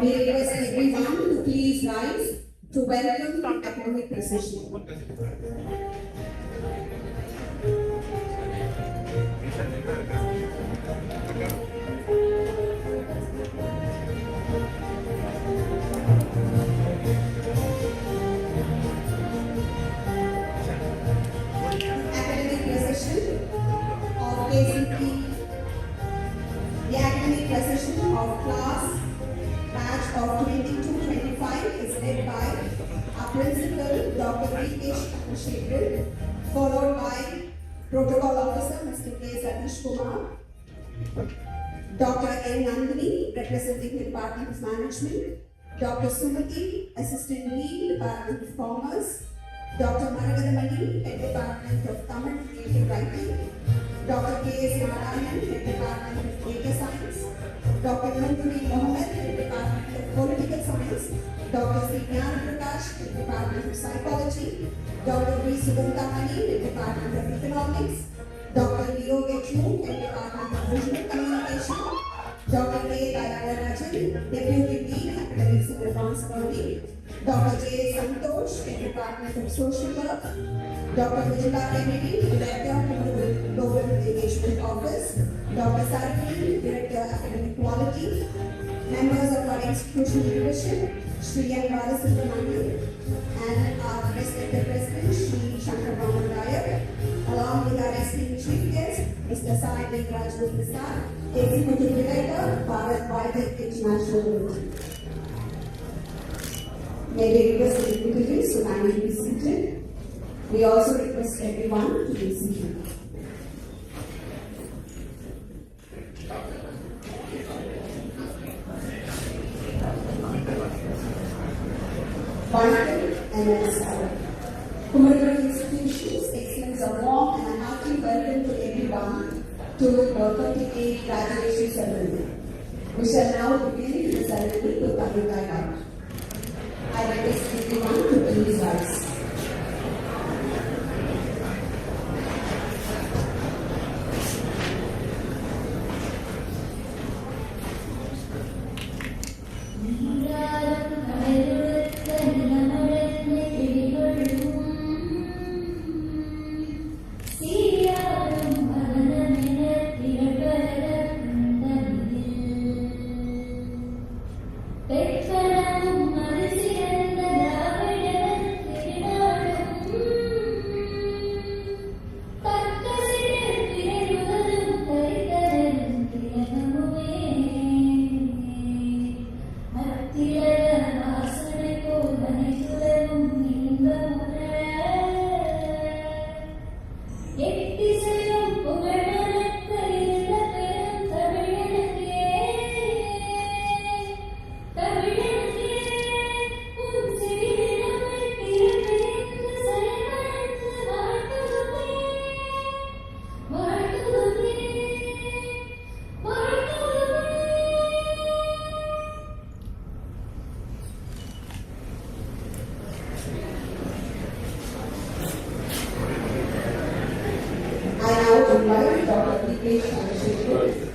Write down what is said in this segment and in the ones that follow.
We request everyone to please rise to welcome the academic procession. Academic procession of KCLAS. The academic procession of class batch of 22-25 is led by our principal, Dr. V.K. followed by Protocol Officer, Mr. K. Satish Kumar, Dr. N. Nandini, representing the Department of Management, Dr. Sumati, Assistant Dean, Department of Commerce, Dr. Maragadamani, Head Department of Tamil Creative Writing, Dr. K.S. Narayanan, Head Department of Data Science, Dr. Nandini Mohammed, Head Department of Political Science, Dr. C. Jnana Prakash, Head Department of Psychology, Dr. V. Sugandhamani, Head Department of Economics, Dr. Leo Getru, Head Department of Visual Communication, Dr. K. Dayarajan, Deputy Dean, Academics and Advanced Learning, Dr. J. Santosh, Head Department of Social Work, Dr. Vijaya Kennedy, Director of Global Engagement Office, Dr. Sarkini, Director Academic Quality, members of our institutional division, Shri N. Balasubramanian, and our respected President, Shri Shankar Raman Nayak, along with our esteemed chief guest, Mr. Sai Venkaraj Prasad, Executive Director, Bharat Biotech International Limited. May we request the dignitaries to kindly be seated. We also request everyone to be seated. Wonderful and necessary. Kumaragram institutions extends a warm and hearty welcome to everyone to the 38th graduation ceremony. We shall now begin the ceremony with public dialogue. I request everyone to please rise.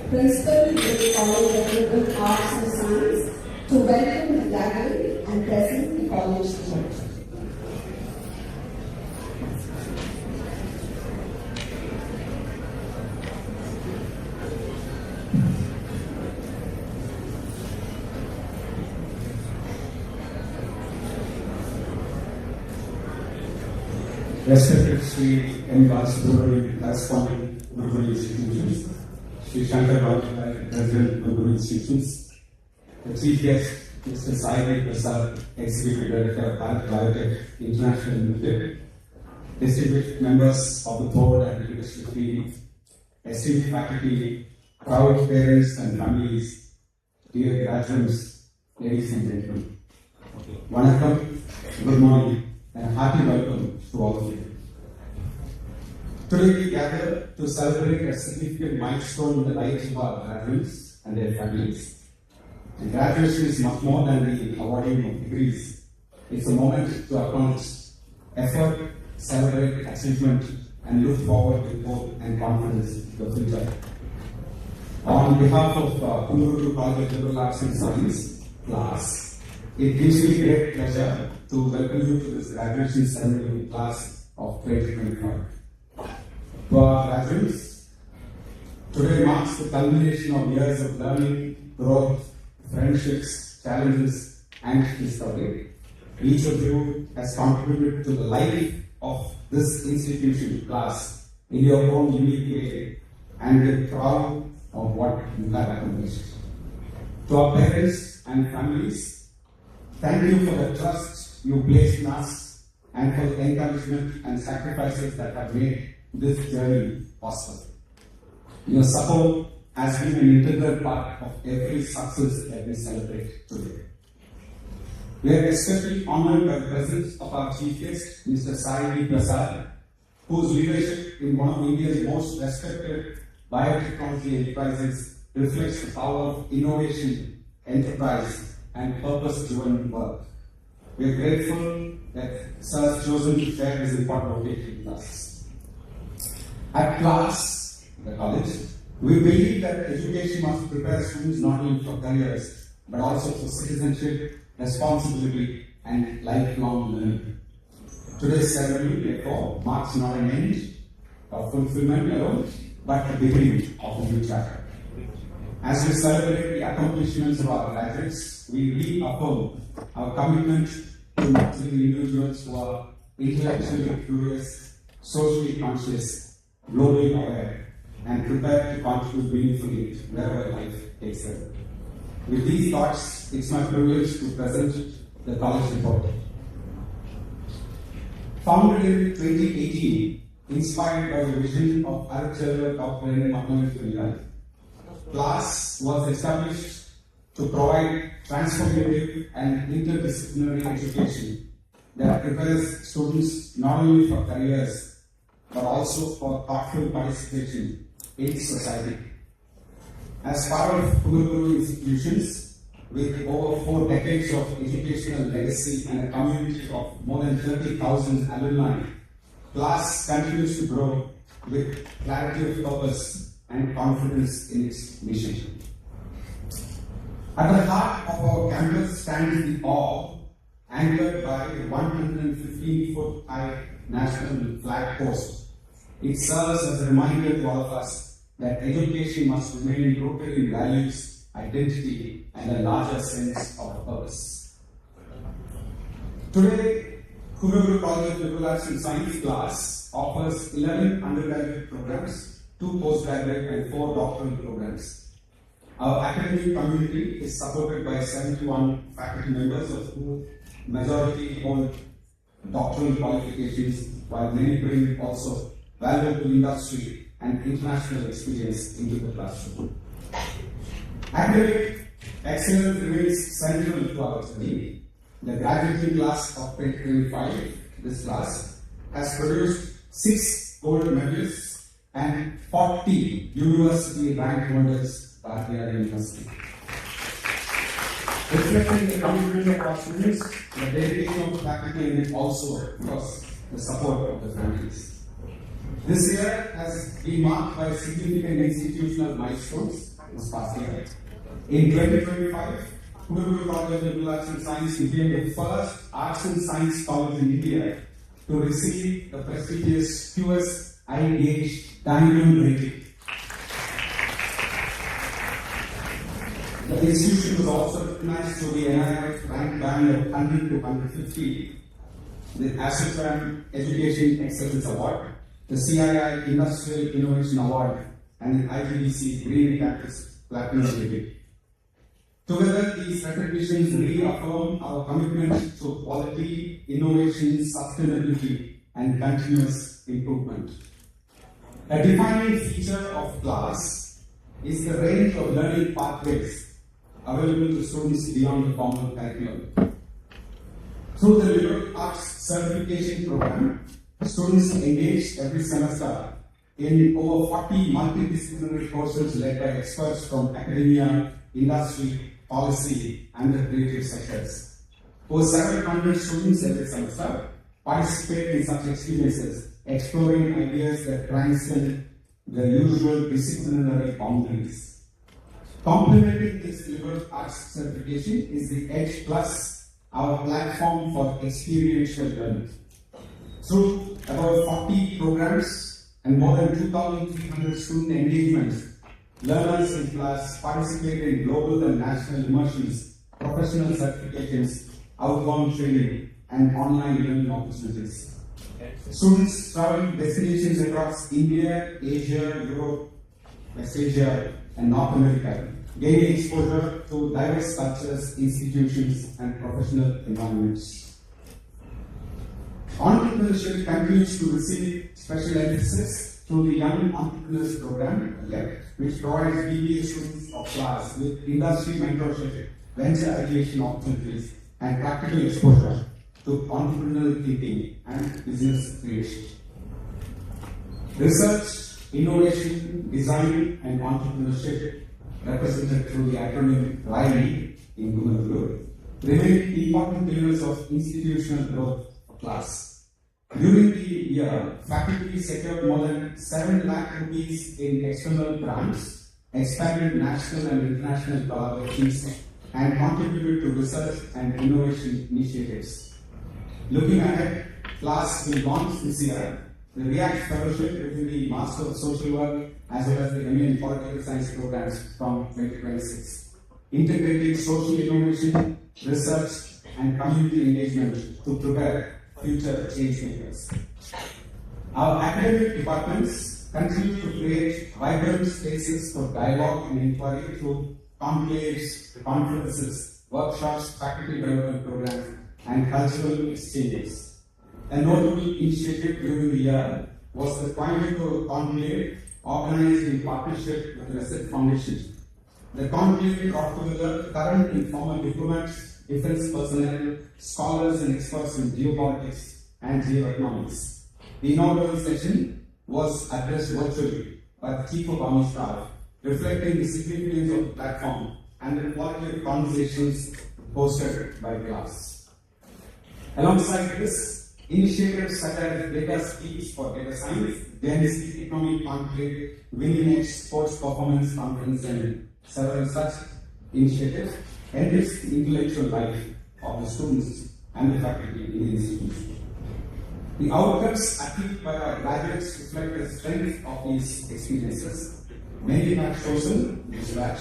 Principal of the College of Liberal Arts and Science, to welcome the gathering and present the college church. Respected Sri N. Balasubramanian, corresponding Guru institutions, Sri Shankar Raman, President of Guru institutions, the Chief Guest, Mr. Sai Prasad, Executive Director of Bharat Biotech International Limited, distinguished members of the board and leadership team, esteemed faculty, proud parents and families, dear graduates, ladies and gentlemen. Vanakkam, good morning, and hearty welcome to all of you. Today we gather to celebrate a significant milestone in the lives of our graduates and their families. And graduation is much more than the awarding of degrees. It's a moment to acknowledge effort, celebrate achievement, and look forward with hope and confidence to the future. On behalf of Kumaragram College of Liberal Arts and Science, class. It gives me great pleasure to welcome you to this graduation ceremony class of 2025. To our graduates, today marks the culmination of years of learning, growth, friendships, challenges, and discovery. Each of you has contributed to the life of this institution class in your own unique way, and we're proud of what you have accomplished. To our parents and families, thank you for the trust you placed in us and for the encouragement and sacrifices that have made this journey possible. Your support has been an integral part of every success that we celebrate today. We are especially honored by the presence of our chief guest, Mr. Sai Prasad, whose leadership in one of India's most respected biotechnology enterprises reflects the power of innovation, enterprise, and purpose-driven work. We are grateful that Sir has chosen to share this important occasion with us. At KCLAS, the college, we believe that education must prepare students not only for careers, but also for citizenship, responsibility, and lifelong learning. Today's ceremony, therefore, marks not an end of fulfillment alone, but the beginning of a new chapter. As we celebrate the accomplishments of our graduates, we reaffirm our commitment to nurturing individuals who are intellectually curious, socially conscious, globally aware, and prepared to contribute meaningfully wherever life takes them. With these thoughts, it's my privilege to present the college report. Founded in 2018, inspired by the vision of Architect Dr. Alumni, KCLAS was established to provide transformative and interdisciplinary education that prepares students not only for careers but also for thoughtful participation in society. As part of Kuguru institutions, with over 4 decades of educational legacy and a community of more than 30,000 alumni, KCLAS continues to grow with clarity of purpose and confidence in its mission. At the heart of our campus stands the orb, anchored by the 115-foot high national flag post. It serves as a reminder to all of us that education must remain rooted in values, identity, and a larger sense of purpose. Today, Kuguru College of Liberal Arts and Science KCLAS offers 11 undergraduate programs, 2 postgraduate and 4 doctoral programs. Our academic community is supported by 71 faculty members, of whom majority hold doctoral qualifications, while many bring also valuable industry and international experience into the classroom. Academic excellence remains central to our journey. The graduating class of 2025, this class, has produced 6 gold medalists and 40 university rank holders by their university. Reflecting the commitment of our students, the dedication of the faculty, and also, of course, the support of the families. This year has been marked by significant institutional milestones this past year. In 2025, Kuguru College of Liberal Arts and Science became the first arts and science college in India to receive the prestigious QS Diamond rating. The institution was also recognized through the NIRF rank band of 100 to 150, the ASSOCHAM Education Excellence Award, the CII Industrial Innovation Award, and the IGDC Green Campus Platinum rating. Together, these recognitions reaffirm our commitment to quality, innovation, sustainability, and continuous improvement. A defining feature of KCLAS is the range of learning pathways available to students beyond the formal curriculum. Through the Liberal Arts Certification Program, students engage every semester in over 40 multidisciplinary courses led by experts from academia, industry, policy, and the creative sectors. Over 700 students every semester participate in such experiences, exploring ideas that transcend the usual disciplinary boundaries. Complementing this liberal arts certification is the Edge Plus, our platform for experiential learning. Through about 40 programs and more than 2,300 student engagements, learners in class participate in global and national immersions, professional certifications, outbound training, and online learning opportunities. Students travel destinations across India, Asia, Europe, West Asia, and North America, gaining exposure to diverse cultures, institutions, and professional environments. Entrepreneurship continues to receive special emphasis through the Young Entrepreneurs Program, which provides BBA students of class with industry mentorship, venture ideation opportunities, and practical exposure to entrepreneurial thinking and business creation. Research, innovation, design, and entrepreneurship, represented through the acronym RILE in Google, remain important pillars of institutional growth for class. During the year, faculty secured more than 7 lakh rupees in external grants, expanded national and international collaborations, and contributed to research and innovation initiatives. Looking ahead, class will launch this year the REACT Fellowship within the Master of Social Work as well as the MA in Political Science programs from 2026, integrating social innovation, research, and community engagement to prepare future change makers. Our academic departments continue to create vibrant spaces for dialogue and inquiry through conclaves, conferences, workshops, faculty development programs, and cultural exchanges. A notable initiative during the year was the Coimbatore Conclave, organized in partnership with the Reset Foundation. The conclave brought together current and former diplomats, defense personnel, scholars and experts in geopolitics and geoeconomics. The inaugural session was addressed virtually by the Chief of Army Staff, reflecting the significance of the platform and the quality of conversations hosted by class. Alongside this, initiatives such as Data Speech for Data Science, Genesis Economic Conclave, Winning Edge Sports Performance Conference, and several such initiatives enrich the intellectual life of the students and the faculty in the institution. The outcomes achieved by our graduates reflect the strength of these experiences. Many have chosen this batch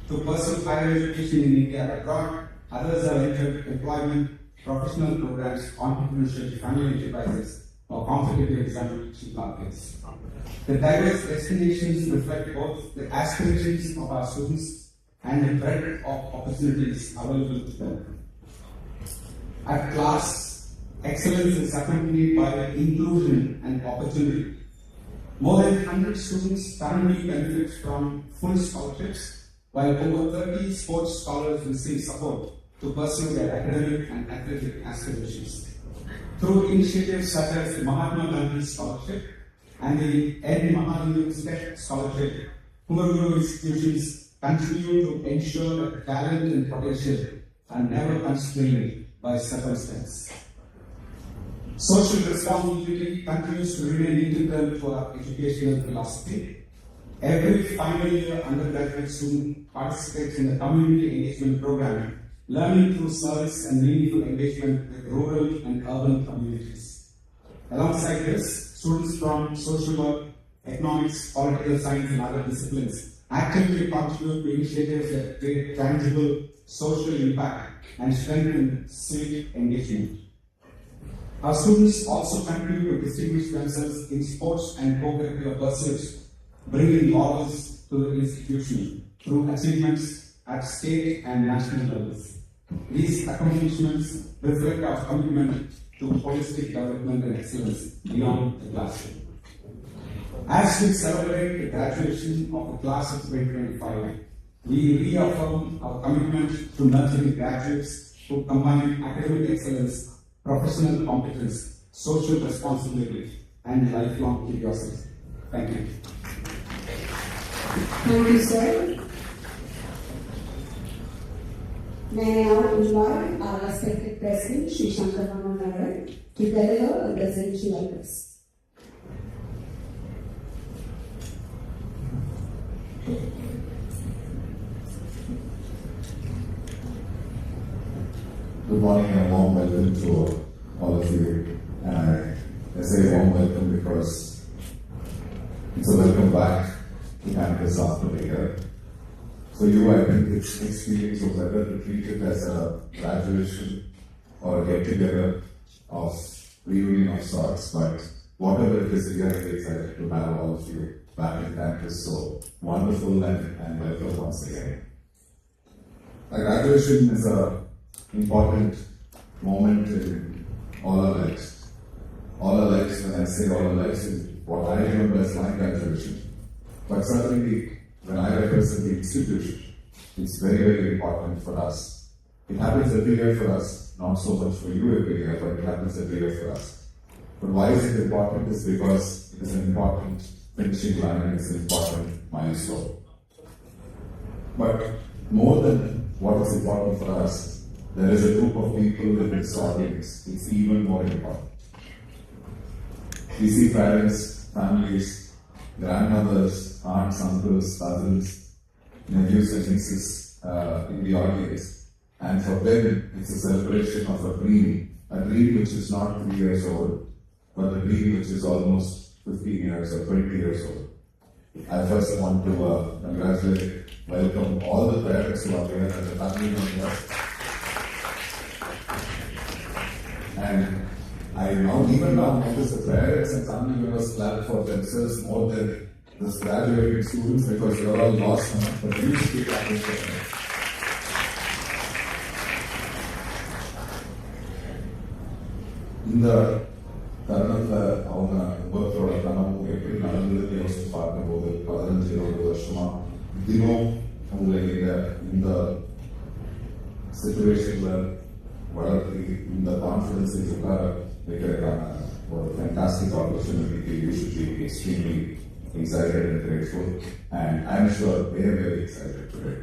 to pursue higher education in India and abroad. Others have entered employment, professional programs, entrepreneurship, family enterprises, or competitive examination markets. The diverse destinations reflect both the aspirations of our students and the breadth of opportunities available to them. At class, excellence is accompanied by inclusion and opportunity. More than 100 students currently benefit from full scholarships, while over 30 sports scholars receive support to pursue their academic and athletic aspirations. Through initiatives such as the Mahatma Gandhi Scholarship and the N. Mahalingam Step Scholarship, Kumaguru institutions continue to ensure that talent and potential are never constrained by circumstance. Social responsibility continues to remain integral to our educational philosophy. Every final year undergraduate student participates in the community engagement program, learning through service and meaningful engagement with rural and urban communities. Alongside this, students from social work, economics, political science, and other disciplines actively contribute to initiatives that create tangible social impact and strengthen civic engagement. Our students also continue to distinguish themselves in sports and co-curricular pursuits, bringing laurels to the institution through achievements at state and national levels. These accomplishments reflect our commitment to holistic development and excellence beyond the classroom. As we celebrate the graduation of the class of 2025, we reaffirm our commitment to nurturing graduates who combine academic excellence, professional competence, social responsibility, and lifelong curiosity. Thank you. Thank you, sir. May I now invite our respected President, Shri Shankar Raman, to deliver a presidential address. Good morning and a warm welcome to all of you. And I say warm welcome because it's a welcome back to campus after the year. For you, I think it's experience of whether to treat it as a graduation or a get-together of reunion of sorts, but whatever it is, we are very excited to have all of you back in campus. So wonderful and welcome once again. A graduation is an important moment in all our lives. All our lives, when I say all our lives, is what I remember as my graduation. But certainly, when I represent the institution, it's very, very important for us. It happens every year for us, not so much for you every year, but it happens every year for us. But why is it important? It's because it is an important finishing line and it's an important milestone. But more than what is important for us, there is a group of people in this audience. It's even more important. We see parents, families, grandmothers, aunts, uncles, cousins, nephews and nieces in the audience. And for them, it's a celebration of a dream which is not 3 years old, but a dream which is almost 15 years or 20 years old. I first want to congratulate, welcome all the parents who are here and the family members. And I now, even now, notice the parents and family members clap for themselves more than the graduating students because you're all lost now, but you should be clapping for them. இந்த தருணத்தில் அவங்க ஒவ்வொருத்தரோட கனவும் எப்படி நடந்ததுன்னு யோசிச்சு பார்க்கும்போது 15-20 வருஷமா தினம் உங்களை இந்த சிச்சுவேஷன்ல வளர்த்து இந்த கான்ஃபிடன்ஸ் உட்கார வைக்கிறதுக்கான ஒரு ஃபேண்டாஸ்டிக் ஆப்பர்ச்சுனிட்டிக்கு you should be extremely excited and grateful, and I'm sure they are very excited today.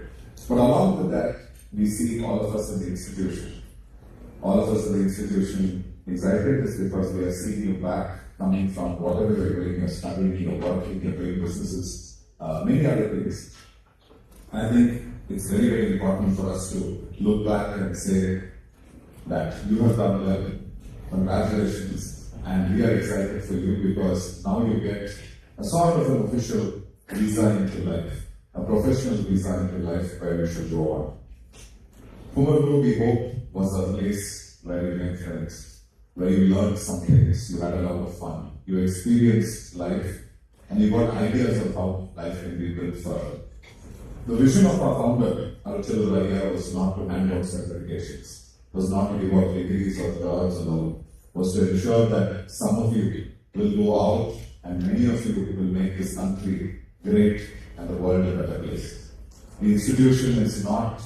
But along with that, we see all of us in the institution. All of us in the institution excited is because we are seeing you back, coming from whatever you're doing, you're studying, you're working, you're doing businesses, many other things. I think it's very, very important for us to look back and say that you have done well, congratulations, and we are excited for you because now you get a sort of an official visa into life, a professional visa into life where you should go on. Kumaruru, we hope, was a place where you made friends, where you learned some things, you had a lot of fun, you experienced life, and you got ideas of how life can be built further. The vision of our founder, Archil Raya, was not to hand out certifications, was not to give out degrees or jobs alone, was to ensure that some of you will go out and many of you will make this country great and the world a better place. The institution is not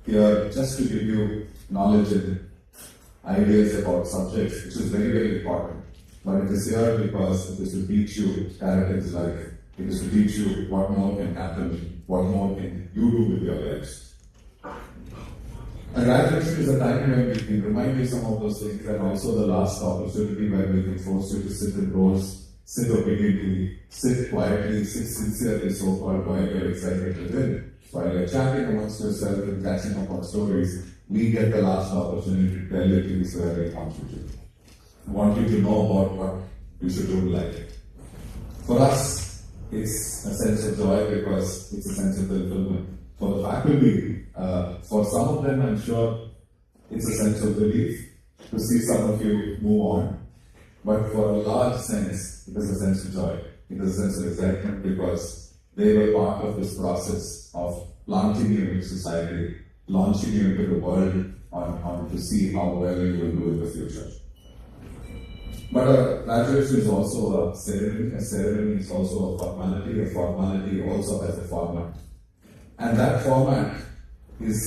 here just to give you knowledge and ideas about subjects, which is very, very important. But it is here because it is to teach you character's life. It is to teach you what more can happen, what more can you do with your lives. A graduation is a time when we can remind you some of those things, and also the last opportunity where we can force you to sit in rows, sit obediently, sit quietly, sit sincerely, so-called while you're excited to win. While you're chatting amongst yourself and catching up on stories, we get the last opportunity to tell you things where we want you to. I want you to know about what you should do in life. For us, it's a sense of joy because it's a sense of fulfillment. For the faculty, for some of them, I'm sure it's a sense of relief to see some of you move on. But for a large sense, it is a sense of joy. It is a sense of excitement because they were part of this process of launching you into society, launching you into the world on to see how well you will do in the future. But a graduation is also a ceremony. A ceremony is also a formality. A formality also has a format. And that format is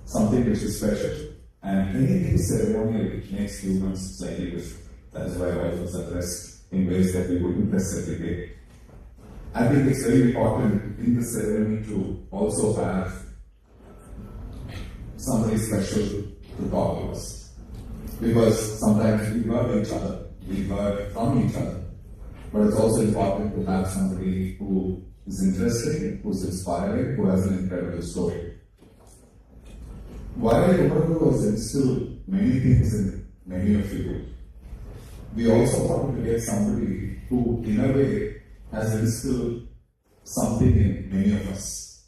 something which is special. And anything ceremonial makes humans slightly different. That is why all of us are dressed in ways that we wouldn't dress every day. I think it's very important in the ceremony to also have somebody special to talk to us. Because sometimes we learn each other, we learn from each other. But it's also important to have somebody who is interesting, who's inspiring, who has an incredible story. while Umardu has instilled many things in many of you, we also wanted to get somebody who, in a way, has instilled something in many of us.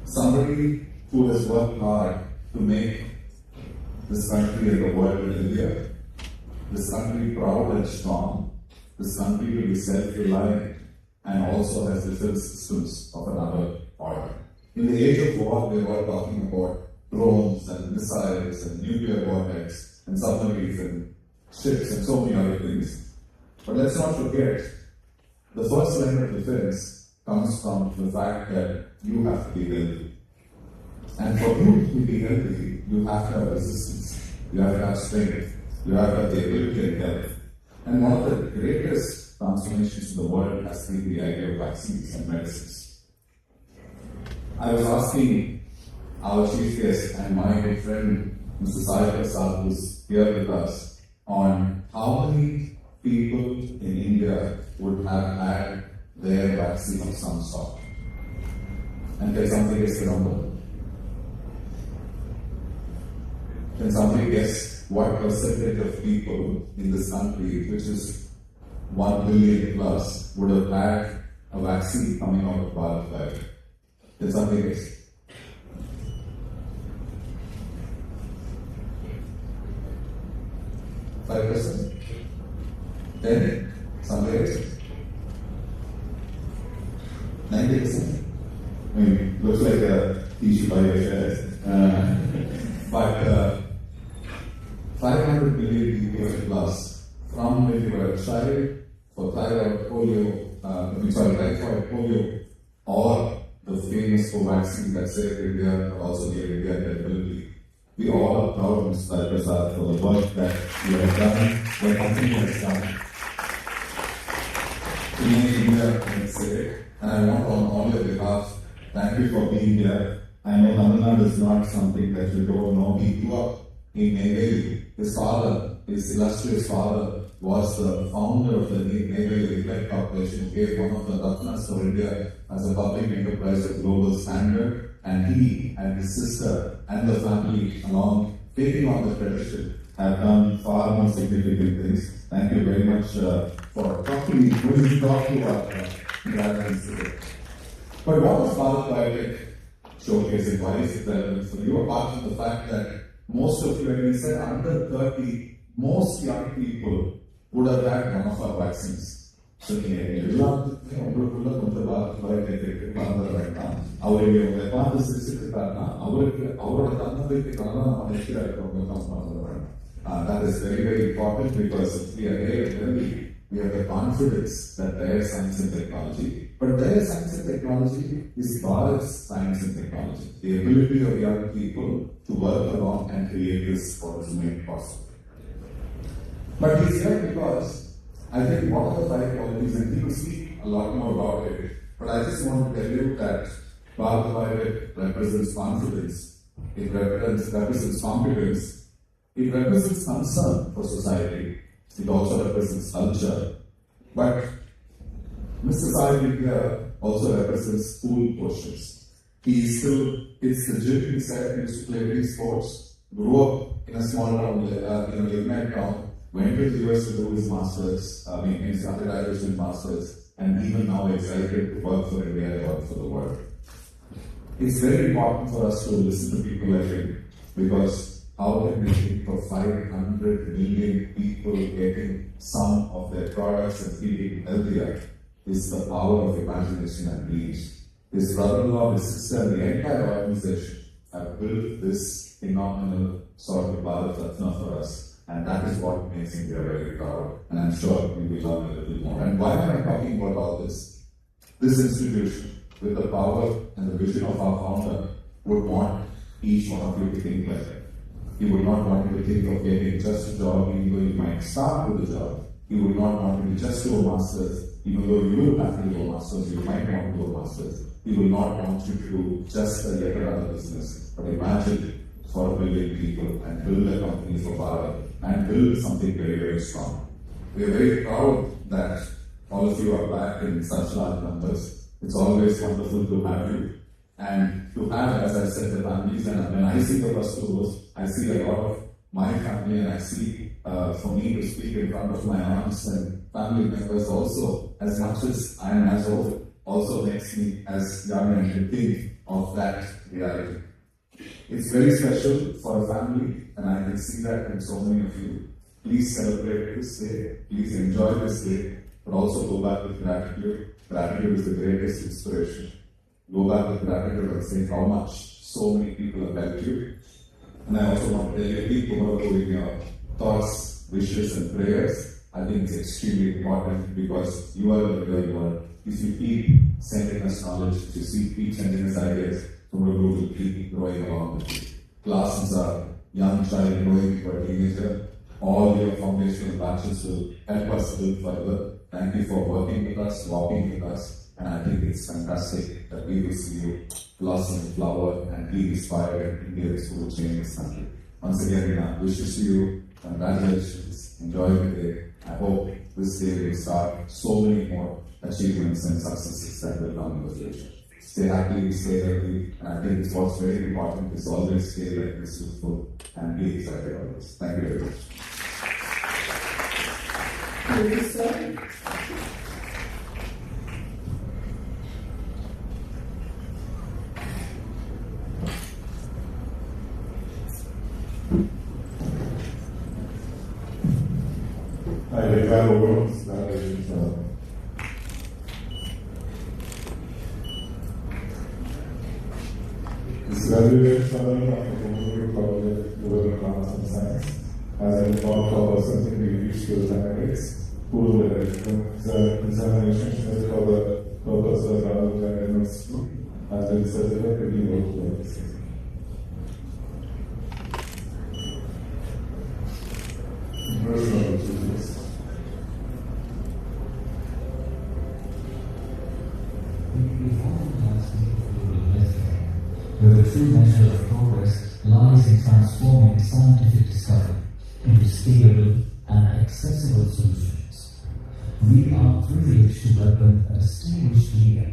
Somebody who has worked hard to make this country and the world in India, this country proud and strong, this country to be self-reliant, and also has defense systems of another order. In the age of war, we are all talking about drones and missiles and nuclear warheads and submarines and ships and so many other things. But let's not forget, the first line of defense comes from the fact that you have to be healthy. And for you to be healthy, you have to have resistance, you have to have strength, you have to have the ability and health. And one of the greatest transformations in the world has been the idea of vaccines and medicines. I was asking our chief guest and my good friend, Mr. Sai Prasad, who's here with us, on how many people in India would have had their vaccine of some sort. And can somebody guess the number? Can somebody guess what percentage of people in this country, which is 1 billion plus, would have had a vaccine coming out of Bharat? Can somebody guess? %? 10? Somebody else? 90%? I mean, looks like he should buy your shares. But 500 million people plus from when you were a child for thyroid polio, typhoid polio, or the famous vaccine that saved India, but also gave India credibility. We all are proud of Mr. Prasad for the work that you have done, what company has done to make India safe. And I want on all your behalf, thank you for being here. I know Tamil Nadu is not something that you don't know. He grew up in Neyveli. His father, his illustrious father, was the founder of the Neyveli Light Corporation, who gave one of the Ratnas for India as a public enterprise of global standard. And he and his sister and the family, along taking on the tradition, have done far more significant things. Thank you very much for talking to our graduates today. But what was Bharat Biotech showcasing? Why is it relevant for you? Apart from the fact that most of you, when we said under 30, most young people would have had one of our vaccines. That is very, very important because if we are here early, we have the confidence that there is science and technology. But there is science and technology is Bharat's science and technology. The ability of young people to work along and create this what is made possible. But he's here because I think one of the 5 qualities, and people speak a lot more about it, but I just want to tell you that Bharat Biotech represents confidence, it represents competence, it represents concern for society, it also represents culture. But Mr. Sai here also represents school portions. He still, it's the gym he said, he used to play many sports, grew up in a small town, in a Alumni town, went to the US to do his masters, he started Irish masters, and even now excited to work for India and work for the world. It's very important for us to listen to people like him, because how can we think of 500 million people getting some of their products and feeling healthier is the power of imagination and reach. His brother-in-law, his sister, and the entire organization have built this phenomenal sort of Bharat Ratna for us. And that is what makes India very proud. And I'm sure we will learn a little more. And why am I talking about all this? This institution, with the power and the vision of our founder, would want each one of you to think like that. He would not want you to think of getting just a job, even though you might start with a job. He would not want you to just do a master's, even though you will have to do a master's, you might want to do a master's. He will not want you to do just a yet another business. But imagine for a billion people and build a company for Bharat and build something very, very strong. We are very proud that all of you are back in such large numbers. It's always wonderful to have you. And to have, as I said, the families, and when I see the first two rows, I see a lot of my family, and I see for me to speak in front of my aunts and family members also, as much as I am as old, also makes me as young and to think of that reality. It's very special for a family, and I can see that in so many of you. Please celebrate this day, please enjoy this day, but also go back with gratitude. Gratitude is the greatest inspiration. Go back with gratitude and say how much so many people have helped you. And I also want to tell you, keep overflowing your thoughts, wishes, and prayers. I think it's extremely important because you are the real world. If you keep sending us knowledge, if you keep sending us ideas, tomorrow will keep growing along with you. Classes are young child growing to a teenager. All your foundational batches will help us build further. Thank you for working with us, walking with us, and I think it's fantastic that we will see you blossom, flower, and be inspired and India will change this country. Once again, wishes to you, congratulations, enjoy the day. I hope this day will start so many more achievements and successes that will come in the future. Stay happy, stay healthy, and I think it's what's very important is always stay like this youthful and be excited always. Thank you very much. Thank you, sir. I declare over that this graduate fellow of the Community College of Arts and Science has informed for something we reached to the candidates who the examination is for the purpose of Alumni University has been certified to be workplace. Where the true measure of progress lies in transforming scientific discovery into scalable and accessible solutions. We are privileged to welcome a distinguished leader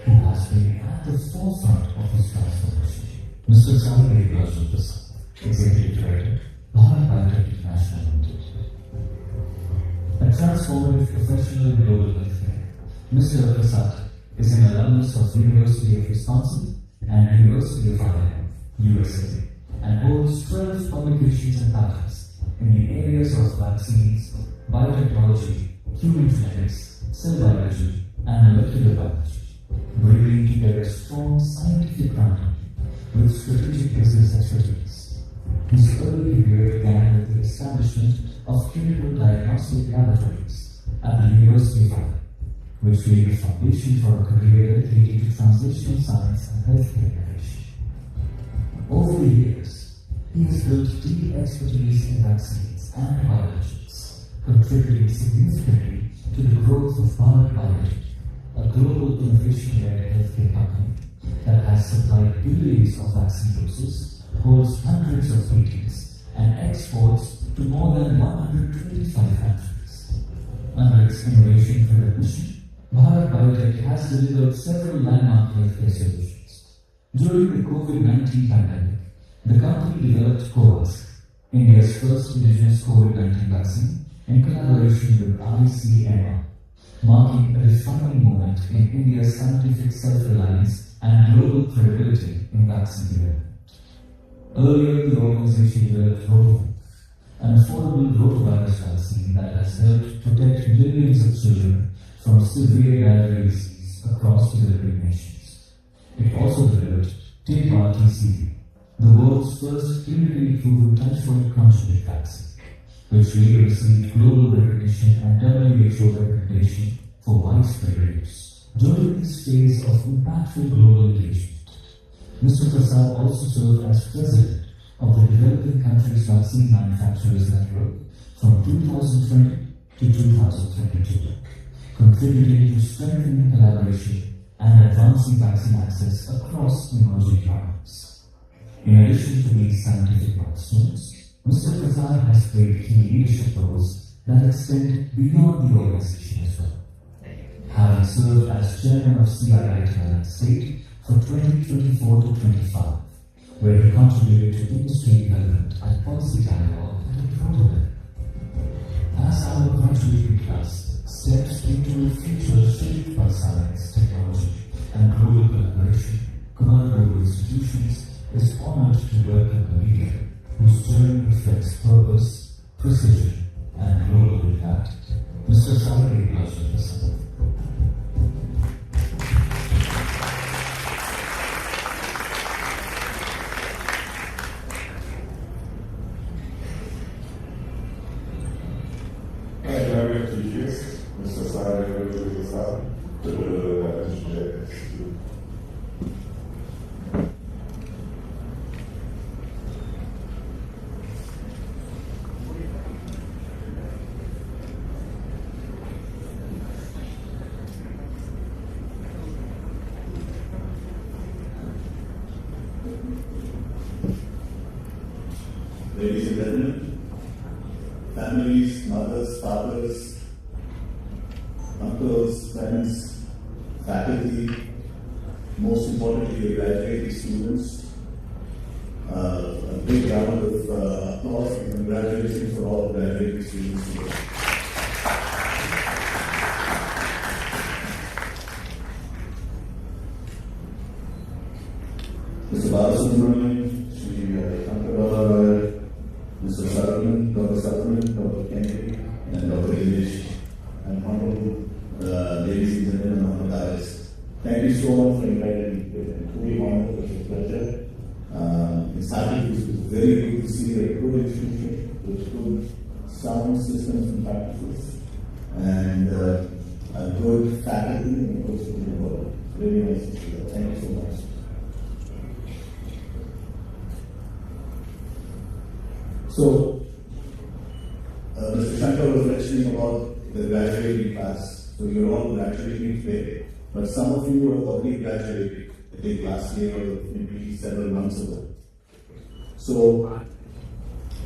who has been at the forefront of this transformation. Mr. Salvi Rajapras, Executive Director, Bharat Biotech International Limited. A transformative professional in global healthcare, Mr. Prasad is an alumnus of University of Wisconsin and University of Iowa, USA, and holds 12 publications and patents in the areas of vaccines, biotechnology, human genetics, cell biology, and molecular biology, bringing together strong scientific grounding with strategic business expertise. His early career began with the establishment of clinical diagnostic laboratories at the University of Iowa, which laid the foundation for a career dedicated to translational science and healthcare innovation. Over the years, he has built deep expertise in vaccines and biologics, contributing significantly to the growth of Bharat Biotech, a global innovation-led healthcare company that has supplied billions of vaccine doses, holds hundreds of patents, and exports to more than 125 countries. Under its innovation-driven mission, Bharat Biotech has delivered several landmark healthcare solutions. During the COVID-19 pandemic, the company developed KCLAS, India's first indigenous COVID-19 vaccine, in collaboration with ICMR, marking a defining moment in India's scientific self-reliance and global credibility in vaccine development. Earlier, the organization developed Rotavirus, an affordable rotavirus vaccine that has helped protect millions of children from severe diarrhea disease across developing nations. It also developed TCV, the world's first clinically proven typhoid conjugate vaccine, which later received global recognition and WHO recommendation for widespread use. During this phase of impactful global engagement, Mr. Prasad also served as president of the Developing Countries Vaccine Manufacturers Network from 2020 to 2022. Contributing to strengthening collaboration and advancing vaccine access across emerging markets. In addition to these scientific milestones, Mr. Prasad has played key leadership roles that extend beyond the organization as well. Having served as chairman of CII Thailand State for 2024 to 25, where he contributed to industry development and policy dialogue at a broader level. As our graduating class steps into a future shaped by science, technology, and global collaboration, Command Global Institutions is honored to welcome a leader whose journey reflects purpose, precision, and global impact, Mr. Salary Prasad. Mr. Salary Prasad, to the Institute. Ladies and gentlemen, families, mothers, fathers, uncles, friends, faculty, most importantly, the graduating students, a big round of applause and congratulations for all the graduating students here. Mr. Balasubramanian, Shri Ankara, Mr. Saravanan, Dr. Saravanan, Dr. Kennedy, and Dr. English, and honorable ladies and gentlemen on the dais. Thank you so much for inviting me. It's truly honored, it's a pleasure. It's very good to see a good institution with good sound systems and practices, and a good faculty and a good student world. Really nice to see that. Thank you so much. So, Mr. Shankar was mentioning about the graduating class. So you're all graduating today, but some of you have already graduated, I think last year or maybe several months ago. So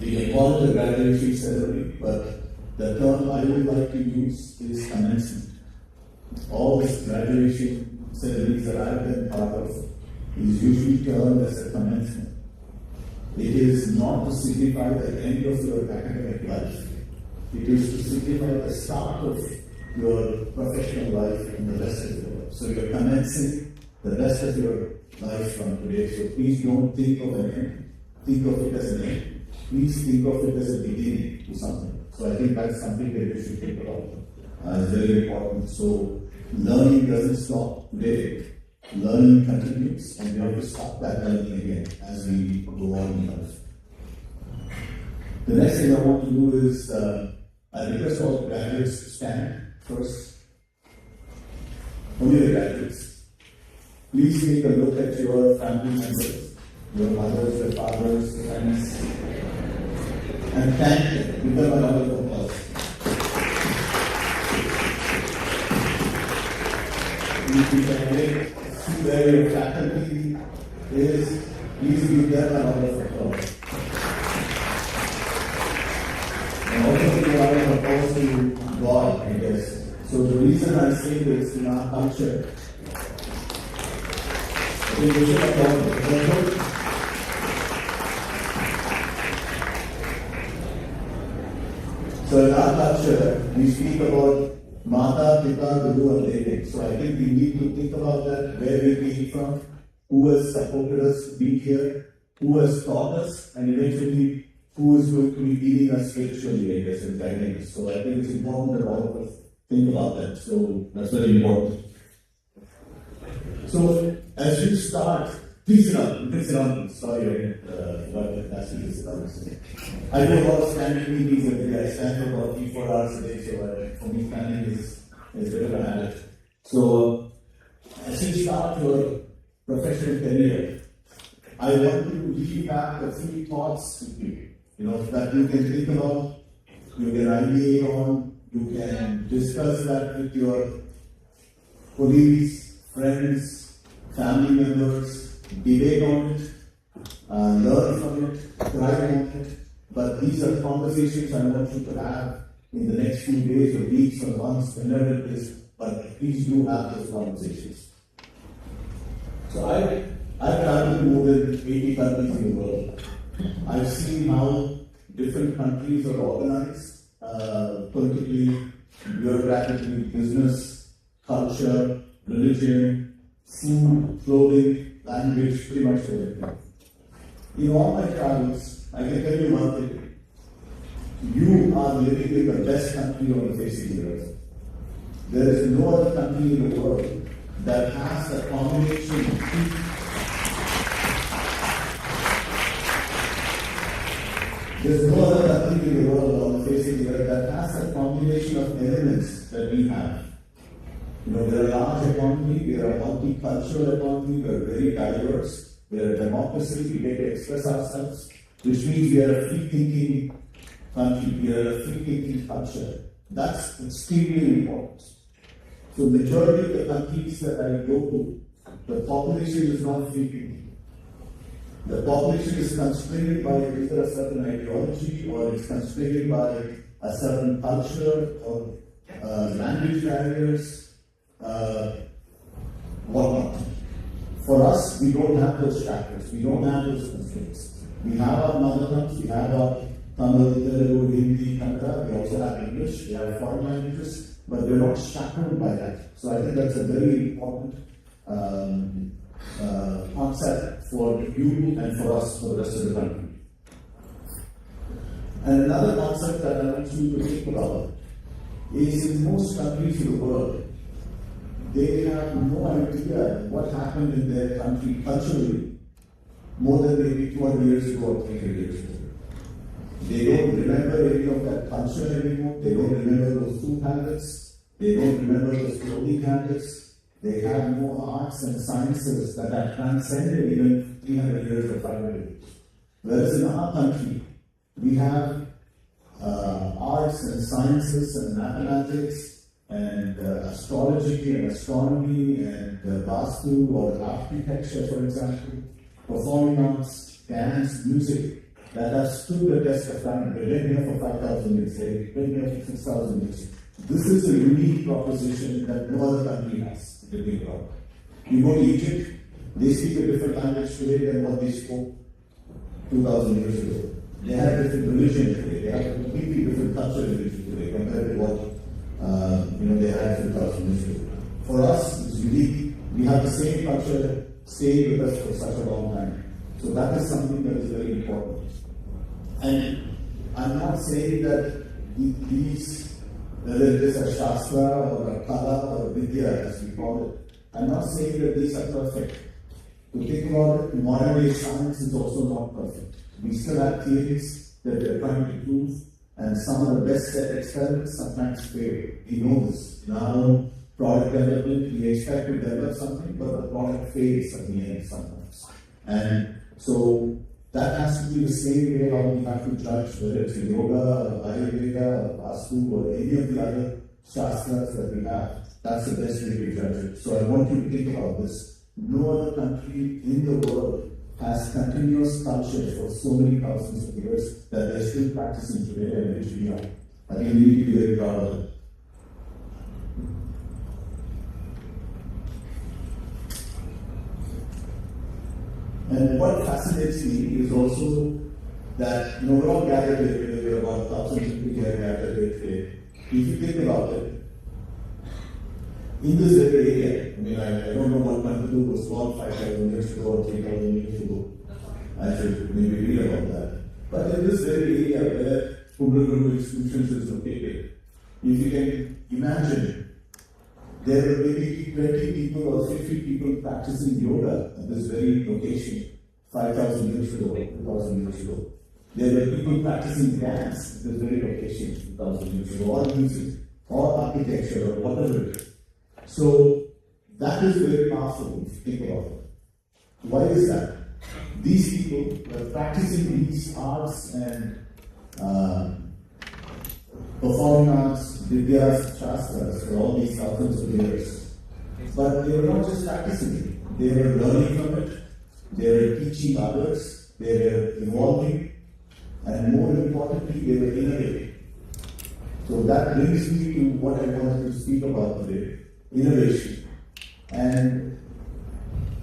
we can call it a graduation ceremony, but the term I would like to use is commencement. All these graduation ceremonies that I've been part of is usually termed as a commencement. It is not to signify the end of your academic life. It is to signify the start of your professional life and the rest of your life. So you're commencing the rest of your life from today. So please don't think of an end. Think of it as an end. Please think of it as a beginning to something. So I think that's something that you should think about. It's very important. So learning doesn't stop today. Learning continues, and we have to start that learning again as we go on in life. The next thing I want to do is I request all graduates to stand first. Only the graduates. Please take a look at your family members, your mothers, your fathers, friends, and thank them. Give them a round of applause. If you can make where your faculty is, please give them a round of applause. And also give a round of applause to God, I guess. So the reason I say this in our culture, I think we should applaud the So in our culture, we speak about Mata, Pita, Guru, and Deve. So I think we need to think about that, where we came from, who has supported us to be here, who has taught us, and eventually who is going to be leading us spiritually, I guess, and guiding us. So I think it's important that all of us think about that. So that's very important. So as you start, please sit down. Please sit down. Sorry, but that's really sit down. I do a lot of standing meetings every day. I stand for about 3-4 hours a day. So for me, standing is a bit of a habit. So as you start your professional career, I want to leave back a few thoughts with you. That you can think about, you can ideate on, you can discuss that with your colleagues, friends, family members, debate on it, learn from it, try on it. But these are conversations I want you to have in the next few days or weeks or months, whenever it is. But please do have those conversations. So I've traveled to more than 80 countries in the world. I've seen how different countries are organized, politically, bureaucratically, business, culture, religion, food, clothing, language, pretty much everything. In all my travels, I can tell you one thing. You are living in the best country on the face of the earth. There is no other country in the world that has a combination of There's no other country in the world on the face of the earth that has a combination of elements that we have. You know, we're a large economy, we're a multicultural economy, we're very diverse, we're a democracy, we get to express ourselves, which means we are a free-thinking country, we are a free-thinking culture. That's extremely important. So majority of the countries that I go to, the population is not free-thinking. The population is constrained by either a certain ideology or it's constrained by a certain culture or language barriers, whatnot. For us, we don't have those shackles, we don't have those constraints. We have our mother tongues, we have our Tamil, Telugu, Hindi, Kannada, we also have English, we have foreign languages, but we're not shackled by that. So I think that's a very important concept for you and for us, for the rest of the country. And another concept that I want you to think about is in most countries in the world, they have no idea what happened in their country culturally more than maybe 200 years ago or 300 years ago. They don't remember any of that culture anymore, they don't remember those food habits, they don't remember those clothing habits. They have more arts and sciences that have transcended even 300 years or 500 years. Whereas in our country, we have arts and sciences and mathematics and astrology and astronomy and Vastu or architecture, for example, performing arts, dance, music that have stood the test of time. They've been here for 5,000 years, they've been here for 6,000 years. This is a unique proposition that no other country has. You go to Egypt, they speak a different language today than what they spoke 2,000 years ago. They have a different religion today, they have a completely different culture religion today compared to what they had 2,000 years ago. For us, it's unique. We have the same culture staying with us for such a long time. So that is something that is very important. And I'm not saying that these, whether it is a Shastra or a Kala or a Vidya as we call it, I'm not saying that these are perfect. To think about it, modern day science is also not perfect. We still have theories that we are trying to prove, and some of the best set experiments sometimes fail. We know this. In our own product development, we expect to develop something, but the product fails at the end sometimes. And so that has to be the same way how we have to judge whether it's yoga or Ayurveda or Vastu or any of the other shastras that we have. That's the best way to judge it. So I want you to think about this. No other country in the world has continuous culture for so many thousands of years that they're still practicing today and which we are. I think we need to be very proud of it. And what fascinates me is also that, we're all gathered here, we're about 1,000 people here gathered here today. If you think about it, in this very area, I don't know what Manipur was called 5,000 years ago or 3,000 years ago. I should maybe read about that. But in this very area where Kubra institutions is located, if you can imagine, there were maybe 20 people or 50 people practicing yoga at this very location 5,000 years ago, 2,000 years ago. There were people practicing dance at this very location 2,000 years ago, or music, or architecture, or whatever it is. So that is very powerful if you think about it. Why is that? These people were practicing these arts and performing arts, vidyas, shastras for all these thousands of years. But they were not just practicing it, they were learning from it, they were teaching others, they were evolving, and more importantly, they were innovating. So that brings me to what I wanted to speak about today, innovation. And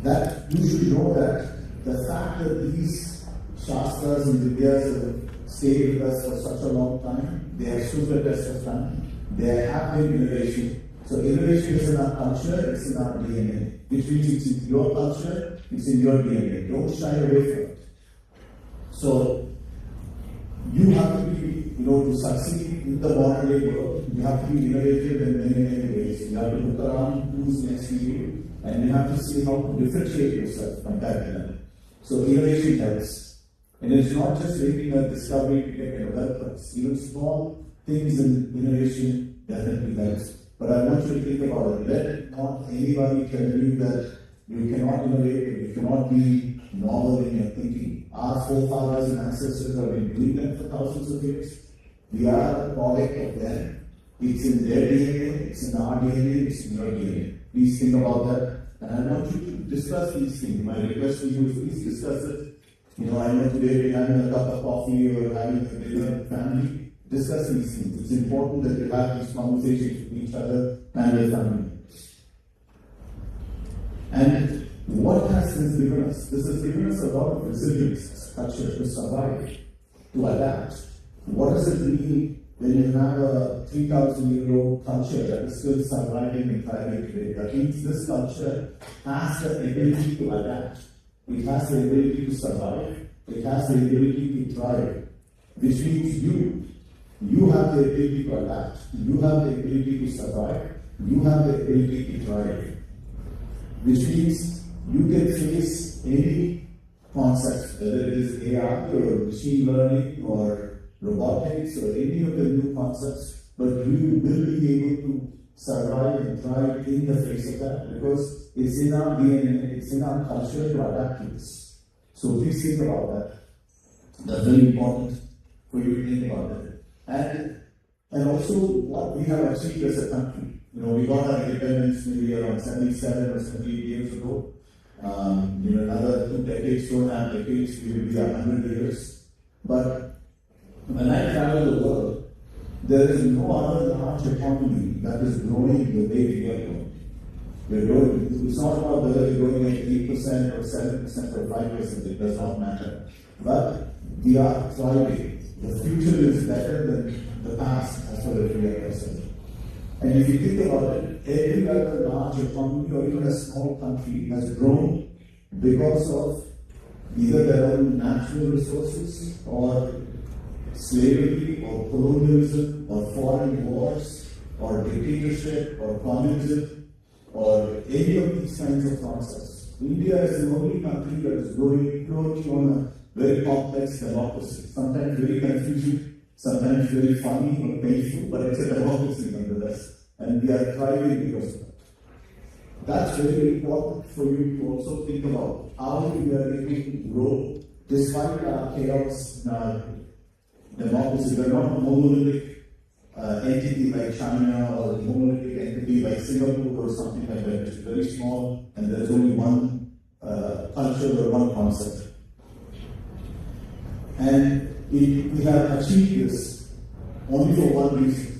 that you should know that the fact that these Shastras and Vidyas have stayed with us for such a long time, they have stood the test of time, they have been innovation. So innovation is in our culture, it's in our DNA, which means it's in your culture, it's in your DNA. Don't shy away from it. So you have to be, to succeed in the modern day world, you have to be innovative in many ways. You have to look around who's next to you, and you have to see how to differentiate yourself from that. So innovation helps. And it's not just making a discovery to get developers. Even small things in innovation definitely helps. But I want you to think about it. Let not anybody tell you that you cannot innovate, you cannot be novel in your thinking. Our forefathers and ancestors have been doing that for thousands of years. We are a product of them. It's in their DNA, it's in our DNA, it's in your DNA. Please think about that. And I want you to discuss these things. My request to you is please discuss it. I know today we're having a cup of coffee or having a dinner with family. Discuss these things. It's important that you have these conversations with each other and your family. And what has this given us? This has given us a lot of resilience as a culture to survive, to adapt. What does it mean when you have a 3,000-year-old culture that is still surviving and thriving today? That means this culture has the ability to adapt. It has the ability to survive. It has the ability to thrive. Which means you have the ability to adapt. You have the ability to survive. You have the ability to thrive. Which means you can face any concept, whether it is AI or machine learning or robotics or any of the new concepts, but you will be able to survive and thrive in the face of that because it's in our DNA, it's in our culture to adapt to this. So please think about that. That's very important for you to think about it. And also what we have achieved as a country. We got our independence maybe around 77 or 78 years ago. Another 2 decades, 2.5 decades, we will be 100 years. But when I travel the world, there is no other large economy that is growing the way we are growing. We're growing. It's not about whether we're growing at 8% or 7% or 5%, it does not matter. But we are thriving. The future is better than the past as far as we are concerned. And if you think about it, every other large economy or even a small country has grown because of either their own natural resources or slavery or colonialism or foreign wars or dictatorship or communism or any of these kinds of concepts. India is the only country that is growing purely on a very complex democracy, sometimes very confusing, sometimes very funny or painful, but it's a democracy nonetheless. And we are thriving because of that. That's very important for you to also think about how we are able to grow despite our chaos in our democracy. We are not a monolithic entity like China or a monolithic entity like Singapore or something like that. It's very small and there's only one culture or one concept. And we have achieved this only for one reason.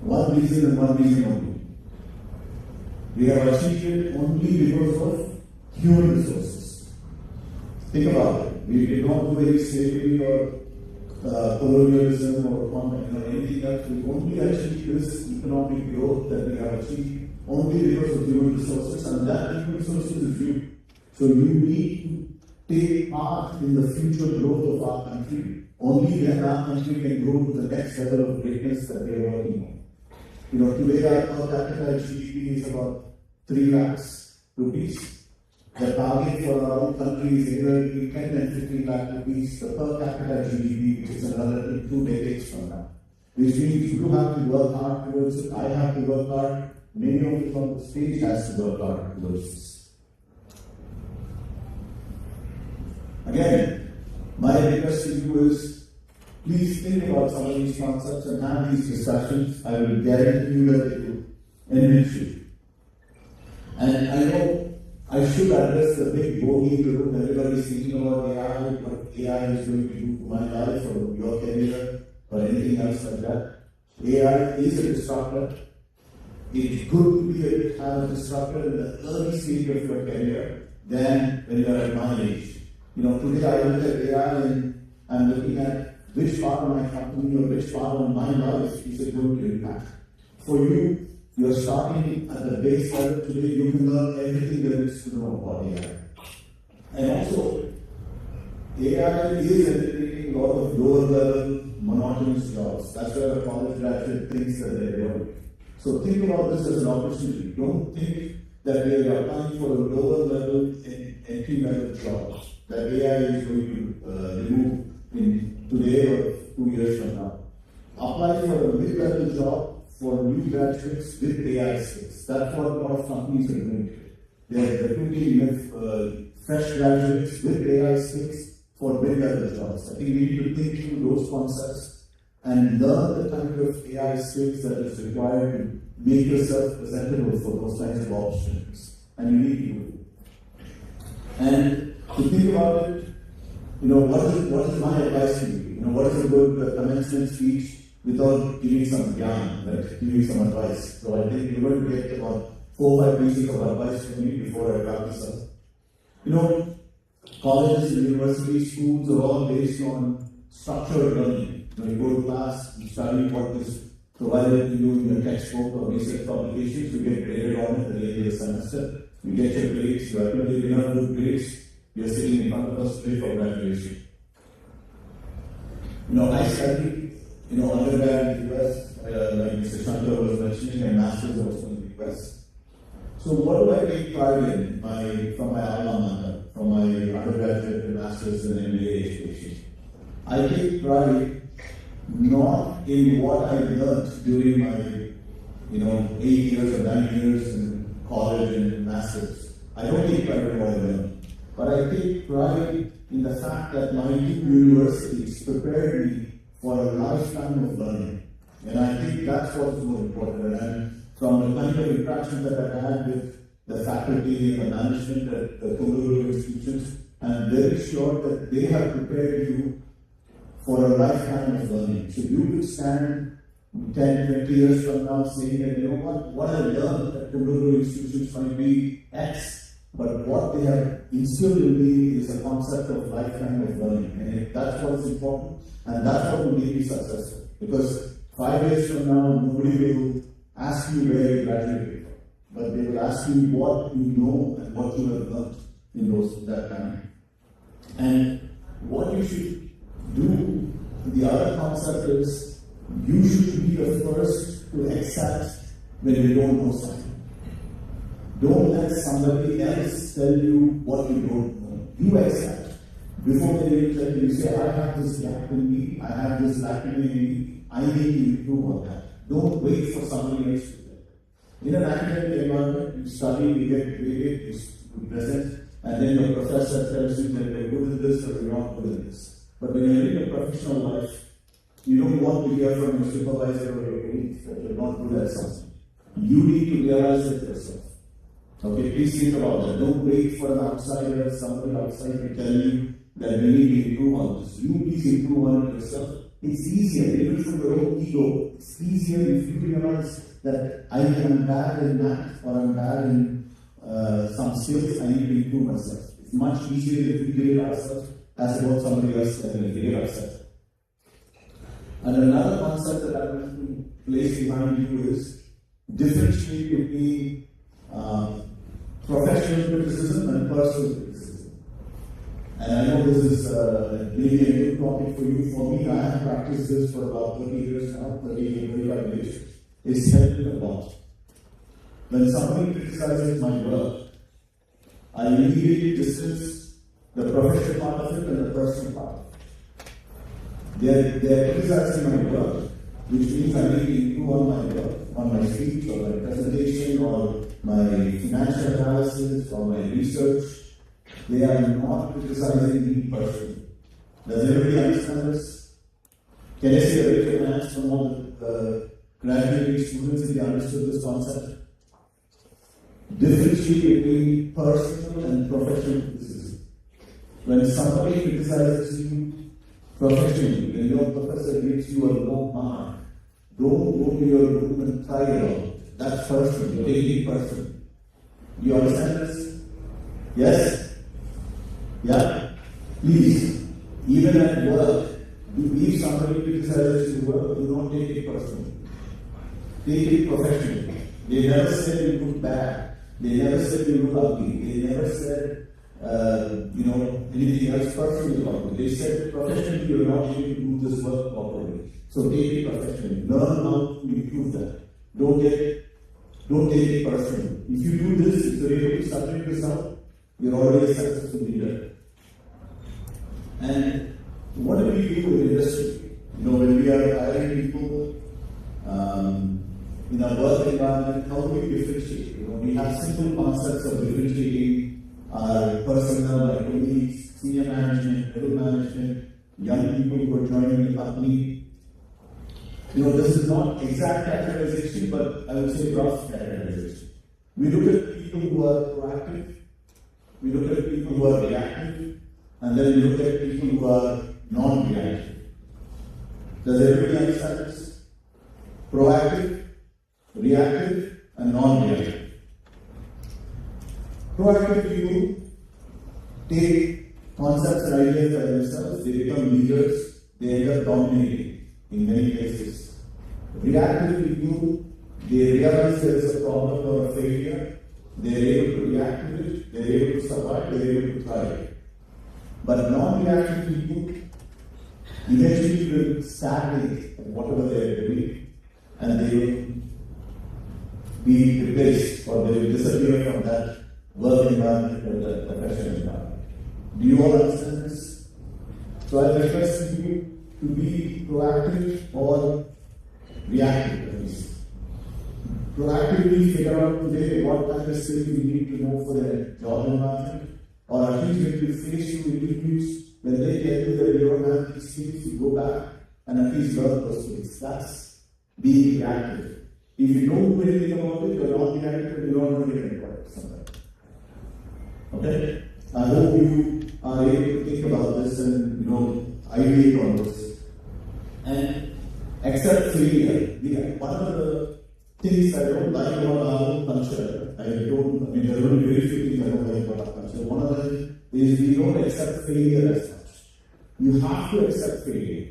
One reason and one reason only. We have achieved it only because of human resources. Think about it. We did not do any slavery or colonialism or anything else. We only achieved this economic growth that we have achieved only because of human resources, and that human resources is you. So you need to take part in the future growth of our country. Only then our country can grow to the next level of greatness that we are working on. Today our per capita GDP is about 3 lakhs rupees. The target for our own country is anywhere between 10 and 15 lakh rupees, the per capita GDP, which is another 2 decades from now. Which means you have to work hard towards it, I have to work hard, many of you on the stage has to work hard towards this. Again, my request to you is, please think about some of these concepts and have these discussions. I will guarantee you that it will enrich you. And I know I should address the big bogey in the room. Everybody is thinking about AI, what AI is going to do to my life or your career or anything else like that. AI is a disruptor. It's good to have a disruptor in the early stage of your career than when you're at my age. Today I look at AI and I'm looking at which part of my company or which part of my life is it going to impact. For you, you're starting at the base level today, you can learn everything there is to know about AI. And also, AI is eliminating a lot of lower level monotonous jobs. That's where a college graduate thinks that they're doing. So think about this as an opportunity. Don't think that we are applying for a lower level entry level job that AI is going to remove in today or 2 years from now. Apply for a mid-level job for new graduates with AI skills. That's what a lot of companies are doing. They're recruiting fresh graduates with AI skills for mid-level jobs. I think we need to think through those concepts and learn the kind of AI skills that is required to make yourself presentable for those kinds of opportunities. And you need to do it. And to think about it, what is my advice to you? What is a good commencement speech without giving some yarn, right? Giving some advice. So I think you're going to get about 4 or 5 pieces of advice from me before I wrap this up. Colleges, universities, schools are all based on structured learning. You go to class, you study what is provided to you in your textbook or research publications, you get graded on it at the end of the semester. You get your grades, you accumulate enough good grades, you're sitting in front of us today for graduation. I studied, undergrad in the US, like Mr. Shankar was mentioning, and master's also in the US. So what do I take pride in from my alma mater, from my undergraduate and master's and MBA education? I take pride not in what I learned during my 8 years or 9 years in college and masters. I don't take pride in what I learned, but I take pride in the fact that my universities prepared me for a lifetime of learning. And I think that's what's more important. And from the kind of interaction that I've had with the faculty and the management at the Kunguru institutions, I'm very sure that they have prepared you for a lifetime of learning. So you could stand 10, 20 years from now saying that, what I learned at Kunguru institutions might be X, but what they have instilled in me is a concept of lifetime of learning. And that's what's important, and that's what will make you successful. Because 5 years from now, nobody will ask you where you graduated, but they will ask you what you know and what you have learned in that time. And what you should do, the other concept is, you should be the first to accept when you don't know something. Don't let somebody else tell you what you don't know. You accept. Before they will tell you, say, I have this gap in me, I have this lacking in me, I need to improve on that. Don't wait for somebody else to do it. In an academic environment, you study, you get graded, you present, and then your professor tells you that you're good at this or you're not good at this. But when you're in a professional life, you don't want to hear from your supervisor or your colleagues that you're not good at something. You need to realize it yourself. Okay, please think about that. Don't wait for an outsider, somebody outside to tell you that we need to improve on this. You please improve on it yourself. It's easier, even from your own ego, it's easier if you realize that I am bad in math or I'm bad in some skills, I need to improve myself. It's much easier if we grade ourselves as about somebody else that we grade ourselves. And another concept that I want to place behind you is differentiate between professional criticism and personal criticism. And I know this is maybe a new topic for you. For me, I have practiced this for about 30 years now, 35 years. It's helped me a lot. When somebody criticizes my work, I immediately distance the professional part of it and the personal part. They're criticizing my work, which means I need to improve on my work, on my speech or my presentation or my financial analysis or my research. They are not criticizing me personally. Does everybody understand this? Can I see a raise of hands from all the graduating students if they understood this concept? Differentiate between personal and professional criticism. When somebody criticizes you professionally, when your professor gives you a low mark, don't go to your room and cry it out. That's personal. You're taking it personally. You understand this? Yes? Yeah? Please, even at work, if somebody criticizes your work, do not take it personally. Take it professionally. They never said you look bad. They never said you look ugly. They never said, anything else personally about you. They said professionally you're not able to do this work properly. So take it professionally. Learn how to improve that. Don't take it personally. If you do this, if you're able to separate this out, you're already a successful leader. And what do we do in industry? When we are hiring people in our work environment, how do we differentiate? We have simple concepts of differentiating our personnel, our colleagues, senior management, middle management, young people who are joining the company. This is not exact categorization, but I would say rough categorization. We look at people who are proactive, we look at people who are reactive, and then we look at people who are non-reactive. Does everybody understand this? Proactive, reactive, and non-reactive. Proactive people take concepts and ideas by themselves, they become leaders, they end up dominating in many cases. Reactive people, they realize there is a problem or a failure, they are able to react to it, they are able to survive, they are able to thrive. But non-reactive people eventually will stagnate at whatever they are doing, and they will be replaced or they will disappear from that work environment or that professional environment. Do you all understand this? So I request you to be proactive or reactive at least. Proactively figure out today what kind of skills you need to know for the job environment, or at least when you face your interviews, when they tell you that you don't have these skills, you go back and at least learn those skills. That's being reactive. If you don't do anything about it, you're not reactive and you're not going to get employed somewhere. Okay? I hope you are able to think about this and ideate on this. And accept failure. One of the things I don't like about our own culture, there are only very few things I don't like about our culture. One of them is we don't accept failure as such. You have to accept failure.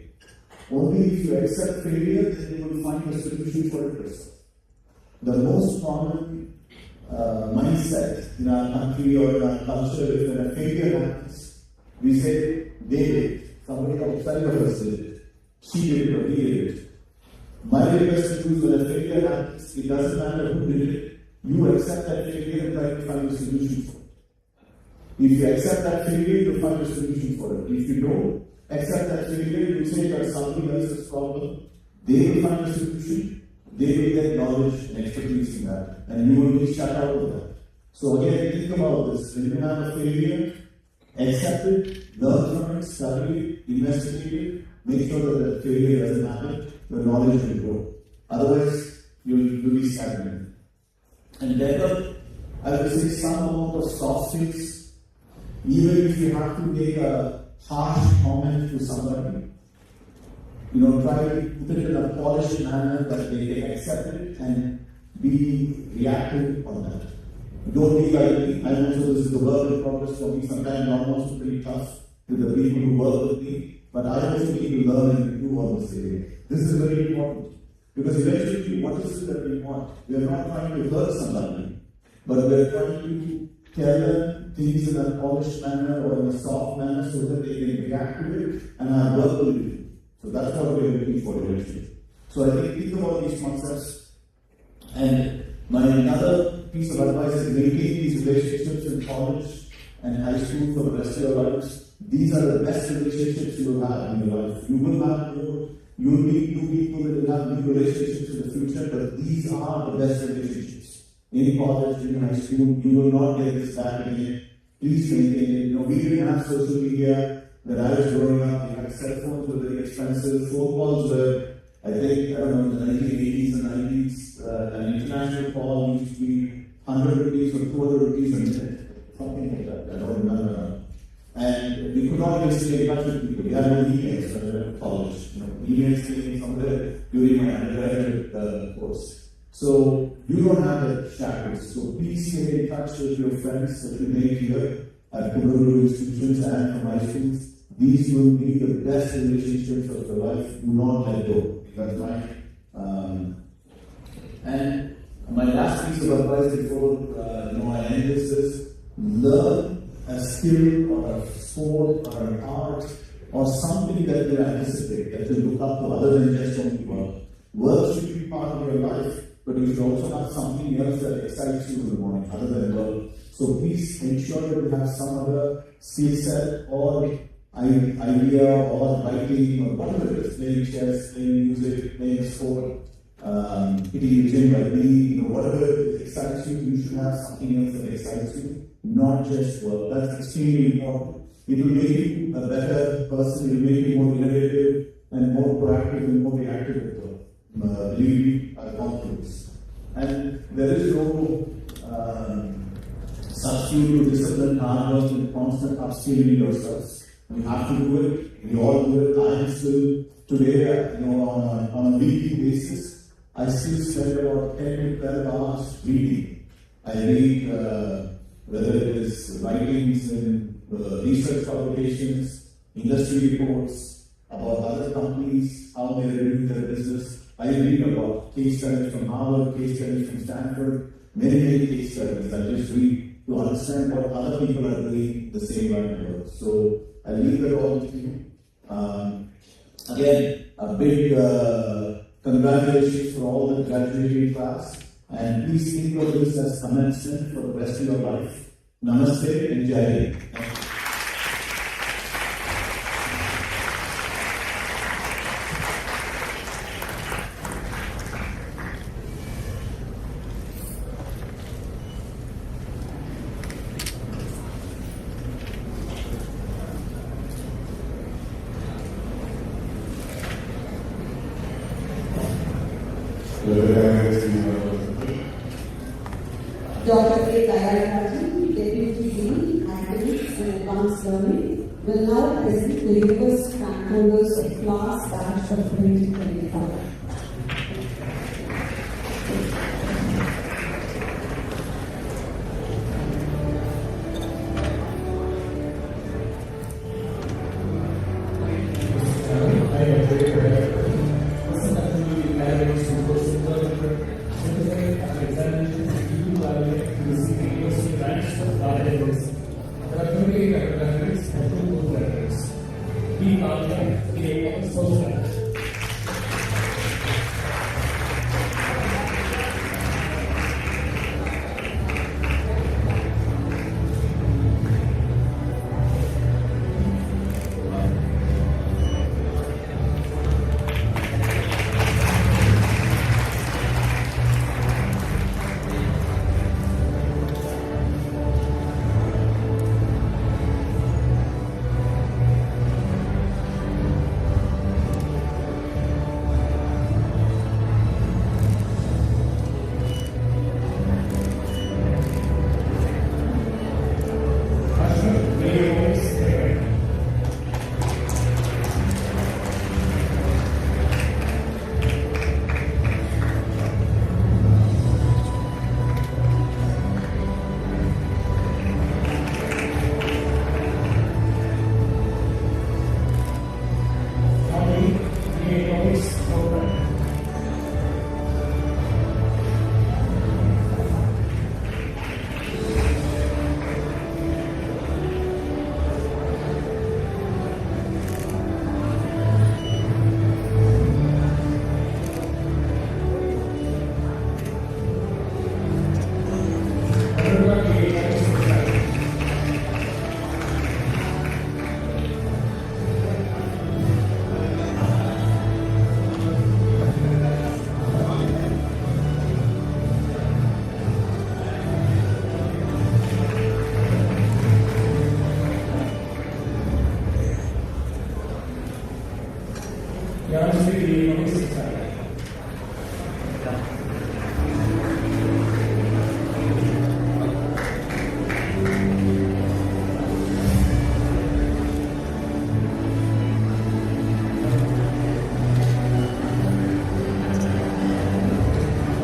Only if you accept failure, then you will find a solution for it yourself. The most common mindset in our country or in our culture is when a failure happens, we say, they did it. Somebody outside of us did it. She did it or he did it. My request to you is when a failure happens, it doesn't matter who did it. You accept that failure and try to find a solution for it. If you accept that failure, you find a solution for it. If you don't accept that failure, you say that's somebody else's problem. They will find a solution. They will get knowledge and expertise in that, and you will be shut out of that. So again, think about this. When you have a failure, accept it, learn from it, study it, investigate it, make sure that the failure doesn't happen, your knowledge will grow. Otherwise, you'll be stagnant. And develop, I would say, some amount of soft skills. Even if you have to make a harsh comment to somebody, try to put it in a polished manner that they can accept it and be reactive on that. Don't be like me. I know this is a work in progress for me. Sometimes I'm also pretty tough to the people who work with me, but I also need to learn and do all this area. This is very important because eventually, what is it that we want? We are not trying to hurt somebody, but we are trying to tell them things in a polished manner or in a soft manner so that they can react to it and our work will do. So that's what we're looking for eventually. So I think about these concepts. And my another piece of advice is maintain these relationships in college and high school for the rest of your lives. These are the best relationships you will have in your life. You will have more, you will meet new people that will have new relationships in the future, but these are the best relationships. In college, in high school, you will not get this back again. Please maintain it. We didn't have social media. When I was growing up, we had cell phones were very expensive. Phone calls were, in the 1980s and 90s, an international call used to be 100 rupees or 200 rupees a minute. Something like that. I don't remember now. And we could not even stay in touch with people. We had no emails when we were in college. Emails came somewhere during my undergraduate course. So you don't have the shackles. So please stay in touch with your friends that you make here at Pugaru institutions and from high schools. These will be the best relationships of your life. Do not let go. That's and my last piece of advice before I end this is learn a skill or a sport or an art or something that you anticipate, that you look up to other than just only work. Work should be part of your life, but you should also have something else that excites you in the morning other than work. So please ensure that you have some other skill set or idea or writing or whatever it is, playing chess, playing music, playing a sport, hitting the gym like me, whatever excites you, you should have something else that excites you, not just work. That's extremely important. It will make you a better person, it will make you more innovative and more proactive and more reactive at work. Believe me, I've gone through this. And there is no substitute to discipline, hard work, and constant upskilling yourselves. You have to do it. We all do it. I am still today, on a weekly basis, I still spend about 10 to 12 hours reading. I read whether it is writings in research publications, industry reports about other companies, how they are doing their business. I read about case studies from Harvard, case studies from Stanford, many case studies. I just read to understand what other people are doing the same line of work. So I leave that all with you. Again, a big congratulations for all the graduating class. And please think of this as commencement for the rest of your life. Namaste and Jai Hind. Dr. A. Dayarajan, Deputy Dean, Academics and Advanced Learning, will now present the Universe Rank Holders of Class Batch of 2025.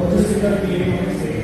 I'll just physical being on the stage.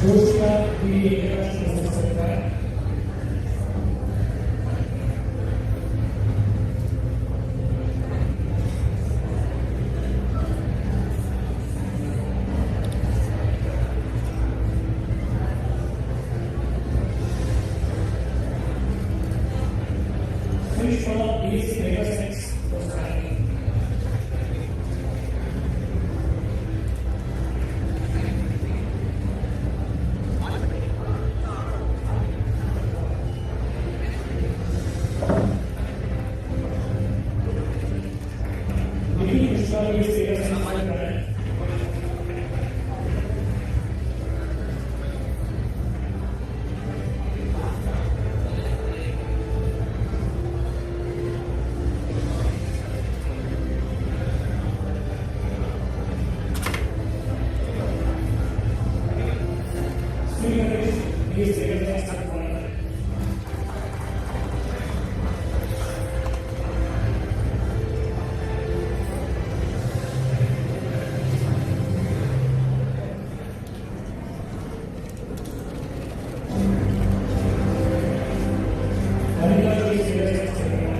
Josika B. International Secretary. Fish for easy paper sets was running. Maybe fish for easy paper sets was running. Please take a next step forward. Monica, please take a next step forward.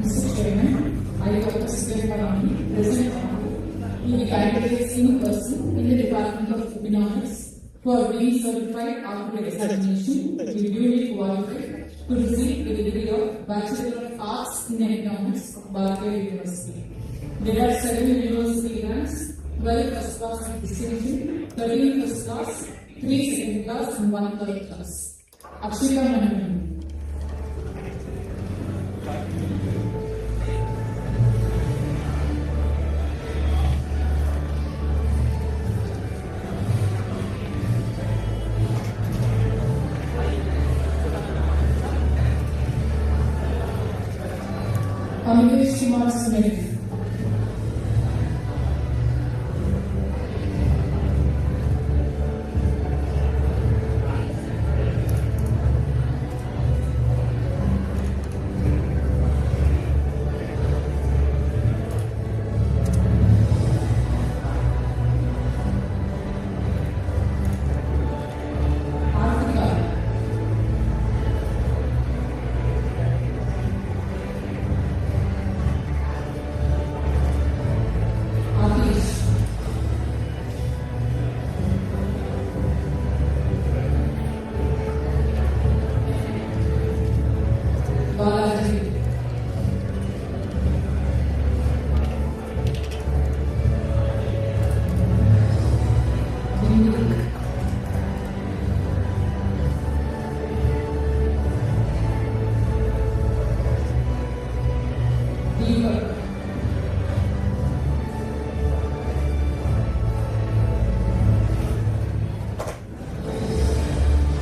Mr. Chairman, I, Dr. Siddharth present to the candidates in person in the Department of Economics who are being certified after examination to be duly qualified to receive the degree of Bachelor of Arts in Economics of Barclay University. There are 7 university ranks, 12 first class with distinction, 13 first class, 3 second class, and 1 third class. Akshita Manaman. Amigesh Kumar Smith.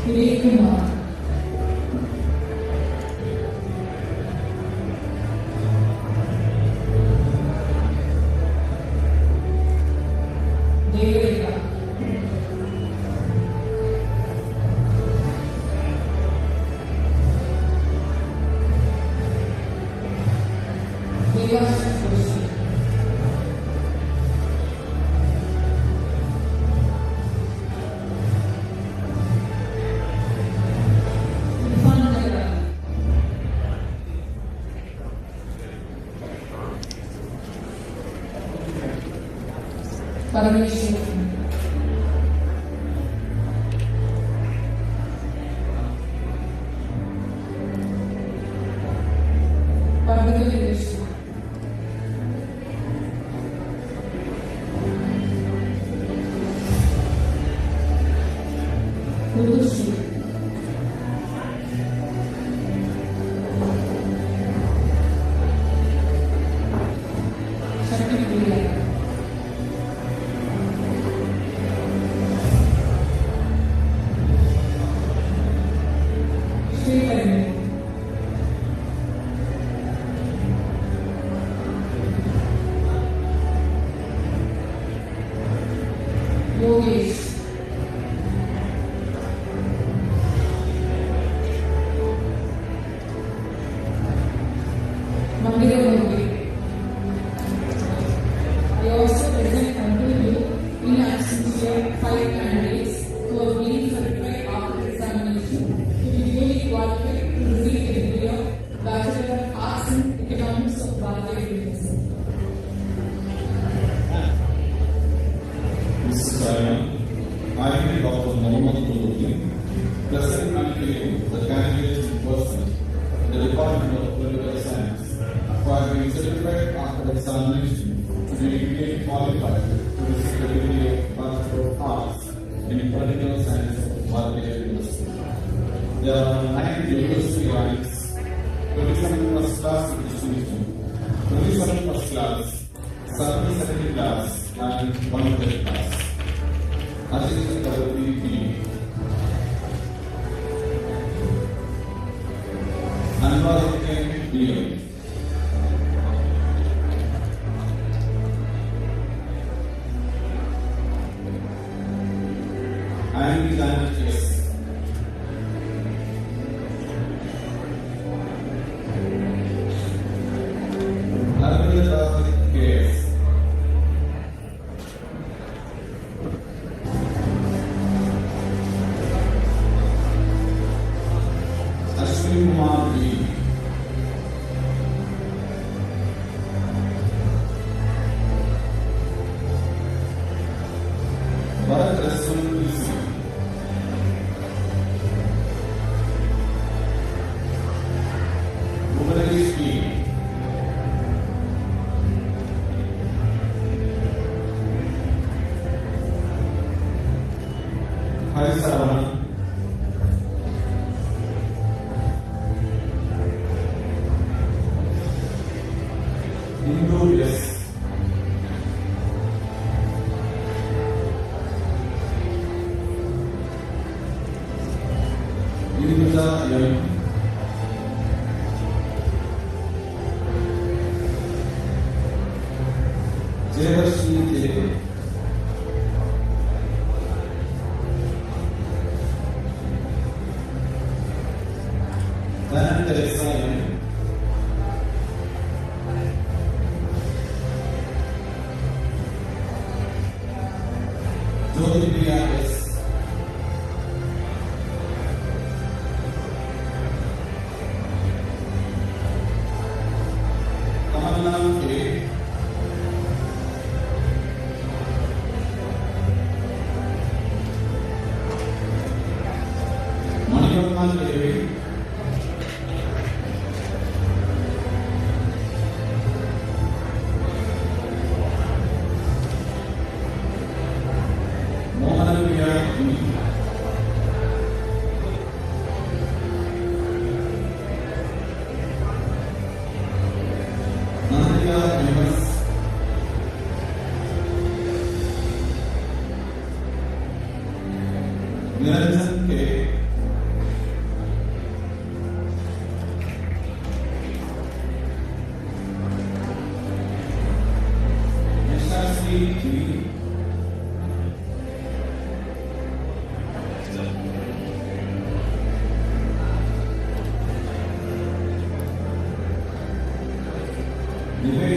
Vivek Kumar, Devrika, Devash Joshi, Irfan Nagar, Parameshwar, Parvati Krishna, Kudushi, Shakti Priya, Sri Karimi, Yogesh, Mandira Murli. I also present unto you in absentia 5 candidates who have been certified after examination to be duly qualified to receive the degree of Bachelor of Arts in Economics of Bharatiya University. Mr. Chairman, I am Dr. Mohammad Kuduki, present and claim the candidates in person in the Department of Political Science who have been certified after examination to be legally qualified to receive the degree of Bachelor of Arts in Political Science of Bharatiya University. There are 9 university ranks, 27 first class with distinction, 27 first class, 7 second class, and 1 third class. Ajit Karati P. Anwar Ken D. Andy Janet S. Arvind K.S. Ashwin Kumar B. Bharat Rasul PC. Bhubanesh P. Hari Saravanan. Hindu yes. Hinduja M. Jayashri J. Dan Teresa M. Jyoti Priya S. Kamalna K. Manivarman Devi. Mohanpriya B. Nandya MS. Niranjan K.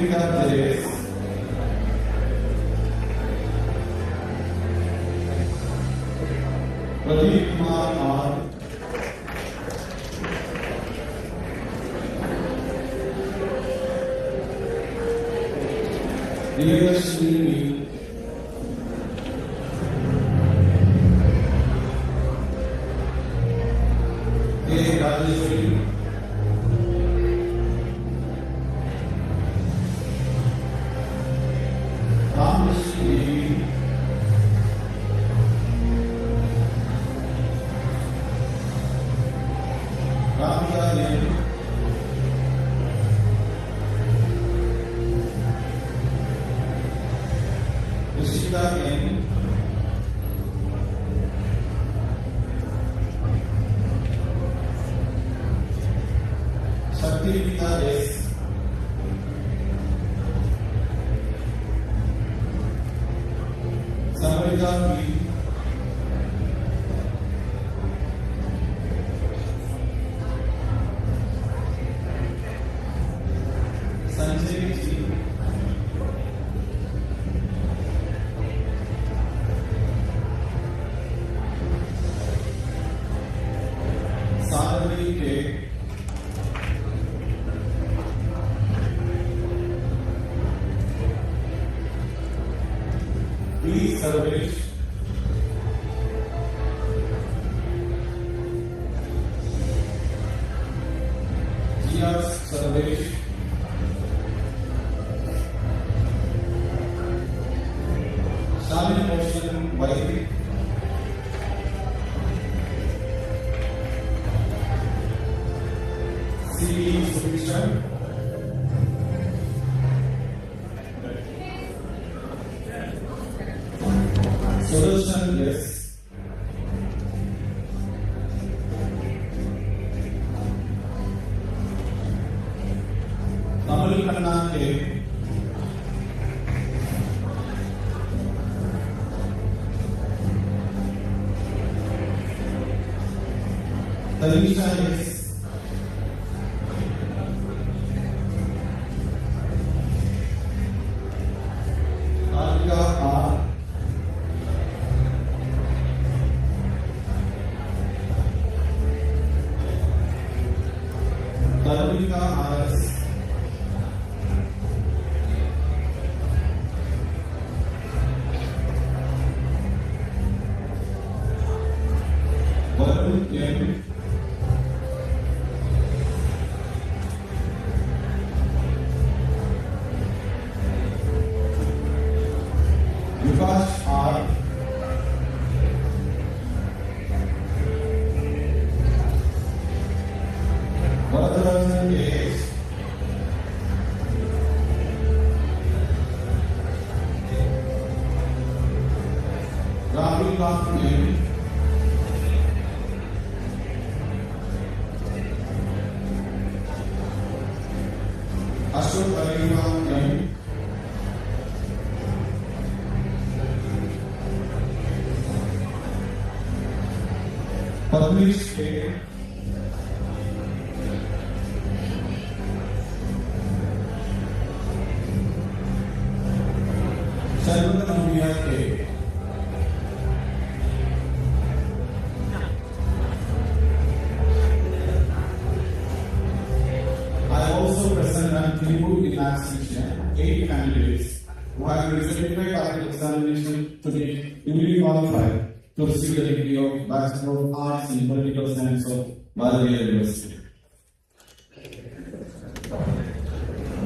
Pradeepika J.S. Pradeep Kumar R. Divashini K. Rajeshwari Ramashri Ramya N. Rishika N. Shakti S. Samarika P. Sanjay G. Sadhvi K. B. Sarvesh. G.R. Sarvesh. Shamil Motion Y. C. Supisha. Solution yes. Kamal Khanna K. Tanisha yes. Alika R. Tanika R.S. Varun M. Vikas R. Varadarajan A.S. Rahul Kant M. Ashok Arima M. Padmish K. Sarvanamuya K. I also present and review in last section 8 candidates who have been certified after examination to be duly qualified to receive the degree of Bachelor of Arts in Political Science of Bharatiya University.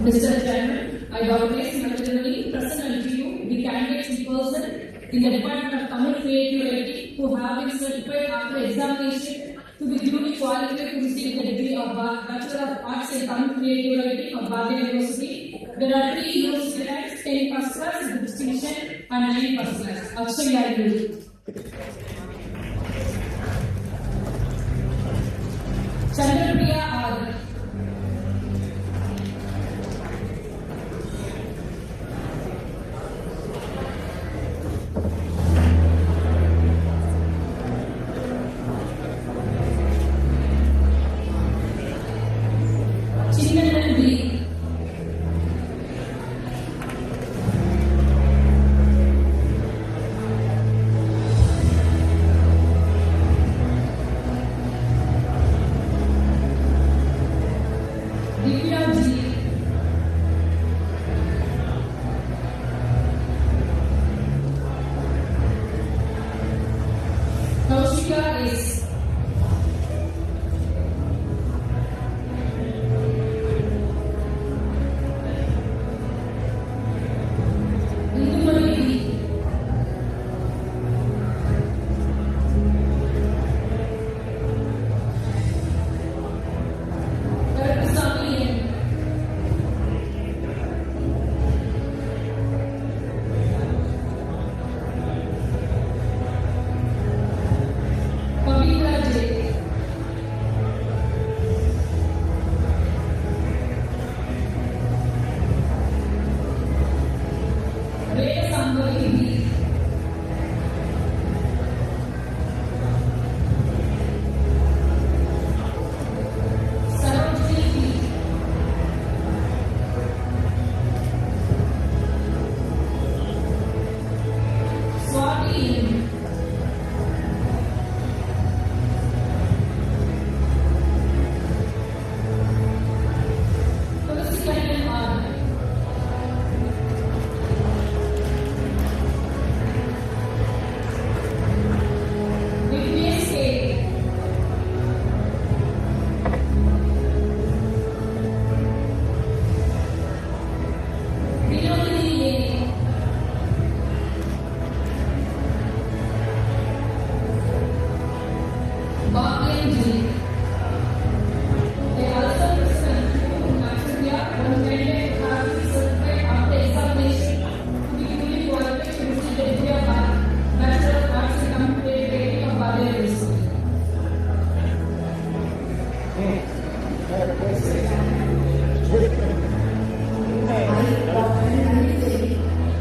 Mr. Chairman, I recognize materially present and review the candidates in person in the Department of Tamil Creative Writing who have been certified after examination to be duly qualified to receive the degree of Bachelor of Arts in Tamil Creative Writing of Bharatiya University. There are 3 university ranks, 10 first class with distinction and 9 first class. Akshaya Guru. Chandrapriya R. Chinnanan B. Pavitra J. Ray Sambhavi B. Sarojini B. Swati M. Tulasikannan R. Vignesh K. Vinodini A. Bhavyan G. They also present to Nigeria one candidate have been certified after examination to be duly qualified to receive the degree of Bachelor of Arts in Computer Training of Bhavya University.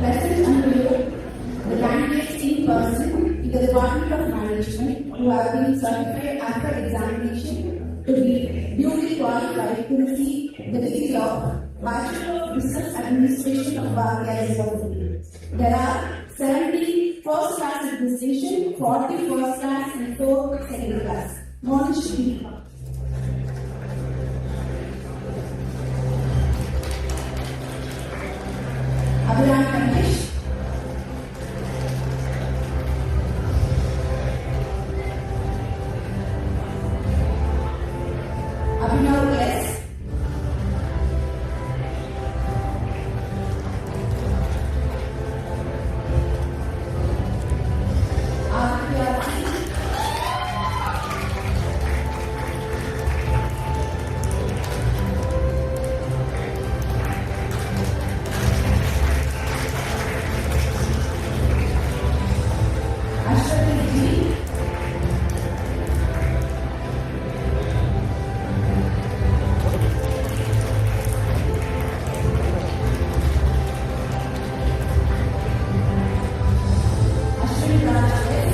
Present under you the candidates in person in the Department of Management who have been certified after examination to be duly qualified to receive the degree of Bachelor of Business Administration of Bhavya University. There are 70 first class administration, 40 first class and 4 second class. Monish B. Abhiram Ramesh. Abhinav S. Aditya C. Ashwati G. Ashwin Raj S.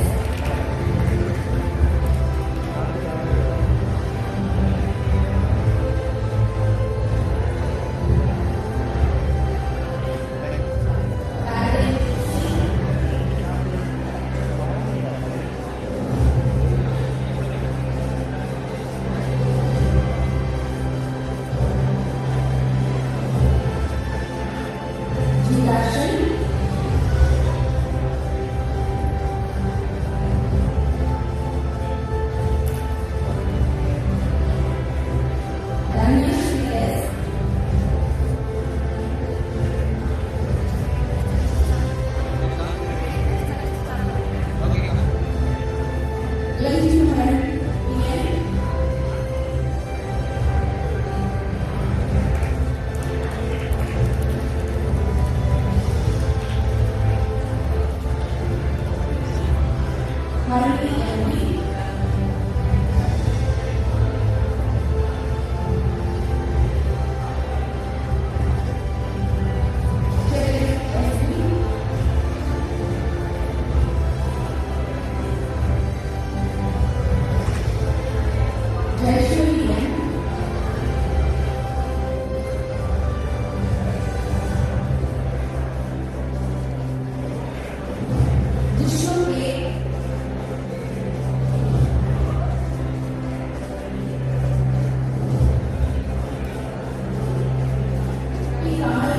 Karen C. G. Darshan. Ramesh V.S. Lanjuhan P.N. Harani M.D. Jagdish S.B. Jayashwari N. Jishnu K. P. Kamal.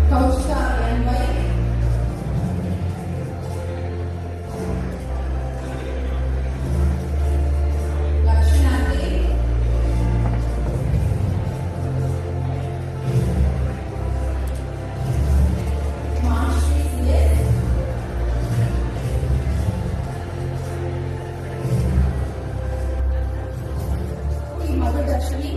Kaushika N.Y. Lakshana K. Mahashri C.S. P. Madhudashri.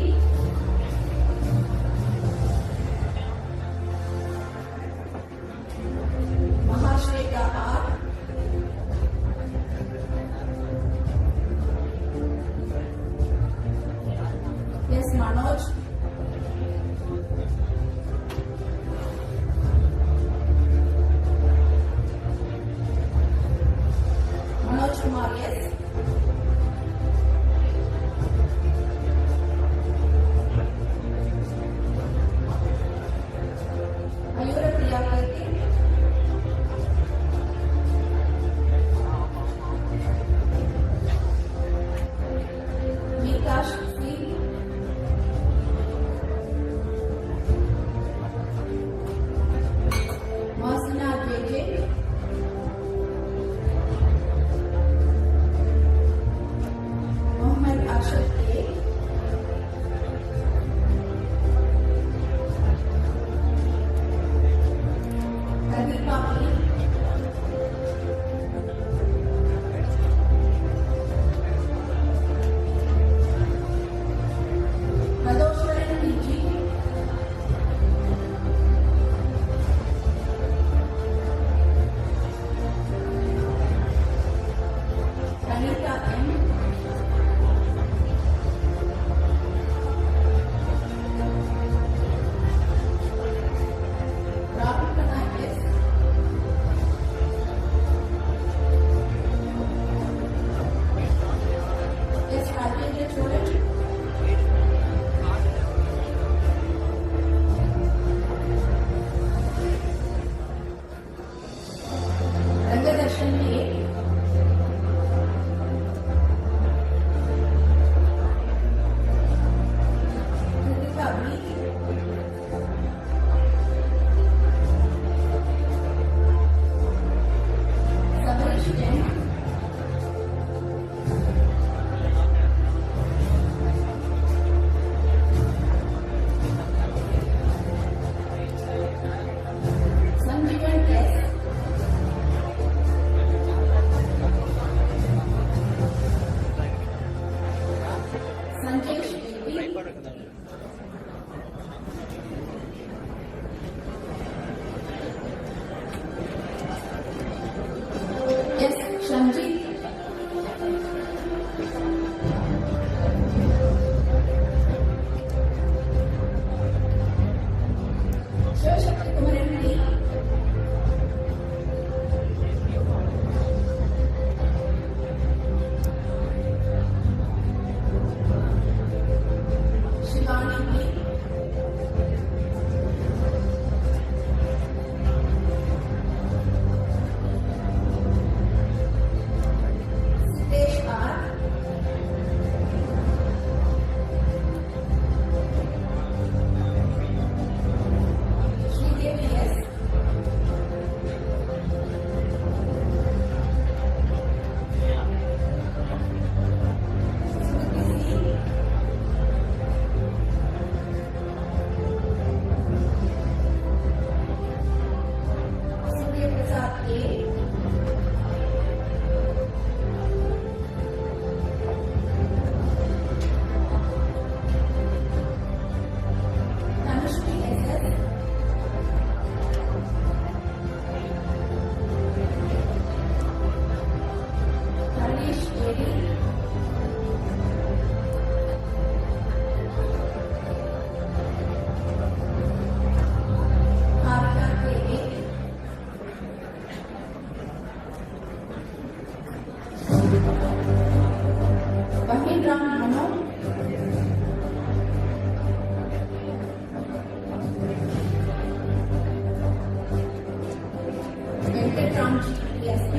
Venkatramji, DSP.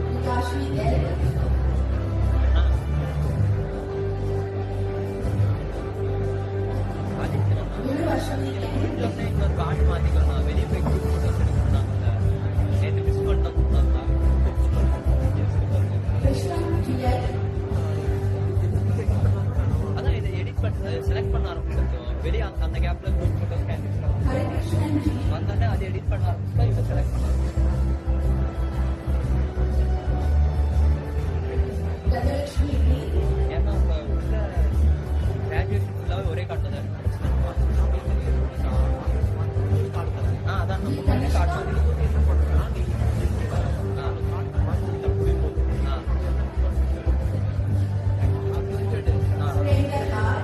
Vikashni L. Guluvashni N. இன்னொரு card மாத்திக்கலாம் வெளியே போய் சொன்னாங்கல்ல நேற்று miss பண்ண சொன்னாங்க Krishna GL. அதான் இதை எடிட் பண்ண செலக்ட் பண்ண ஆரம்பிச்சிருக்கோம் வெளியே அந்த கேப்ல group photo Hare Krishna G. வந்தாலே அதை எடிட் பண்ண ஆரம்பிச்சா இதை செலக்ட் பண்ண Dhavalakshmi D. ஏன்னா உங்க உள்ள கிராஜுவேஷன் ஃபுல்லாகவே ஒரே கார்டு தான் அதான் நம்ம card Surendra R.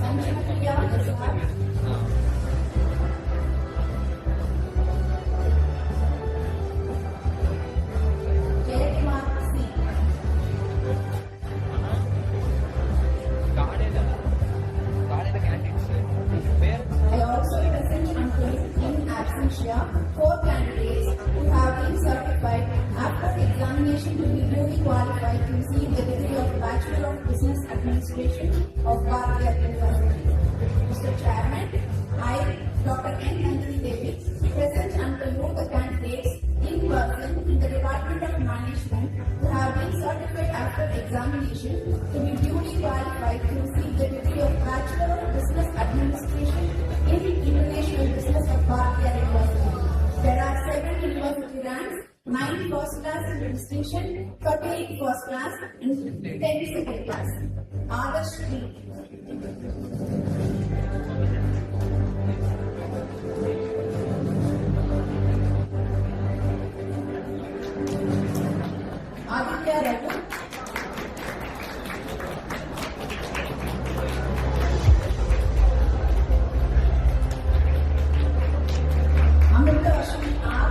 Sanjeev Priya R. Jayakumar C. காலையில் கேண்டீன்ஸ் வேறு I also present unto in absentia 4 candidates who have been certified after examination to be duly qualified to receive the degree of Bachelor of Business Administration of Bharatiya University. Mr. Chairman, I, Dr. N. Nandini Devi, present unto you the candidates in person in the Department of Management who have been certified after examination to be duly qualified to receive the degree of Bachelor of Business Administration in International Business of Bharatiya University. There are 7 university ranks, 9 first class in distinction, 38 first class and 10 second class. Adarsh P. Aditya Raghu. Amrita Ashwini R.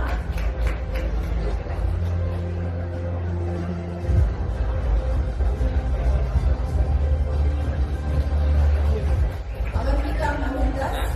Avantika Mohandas.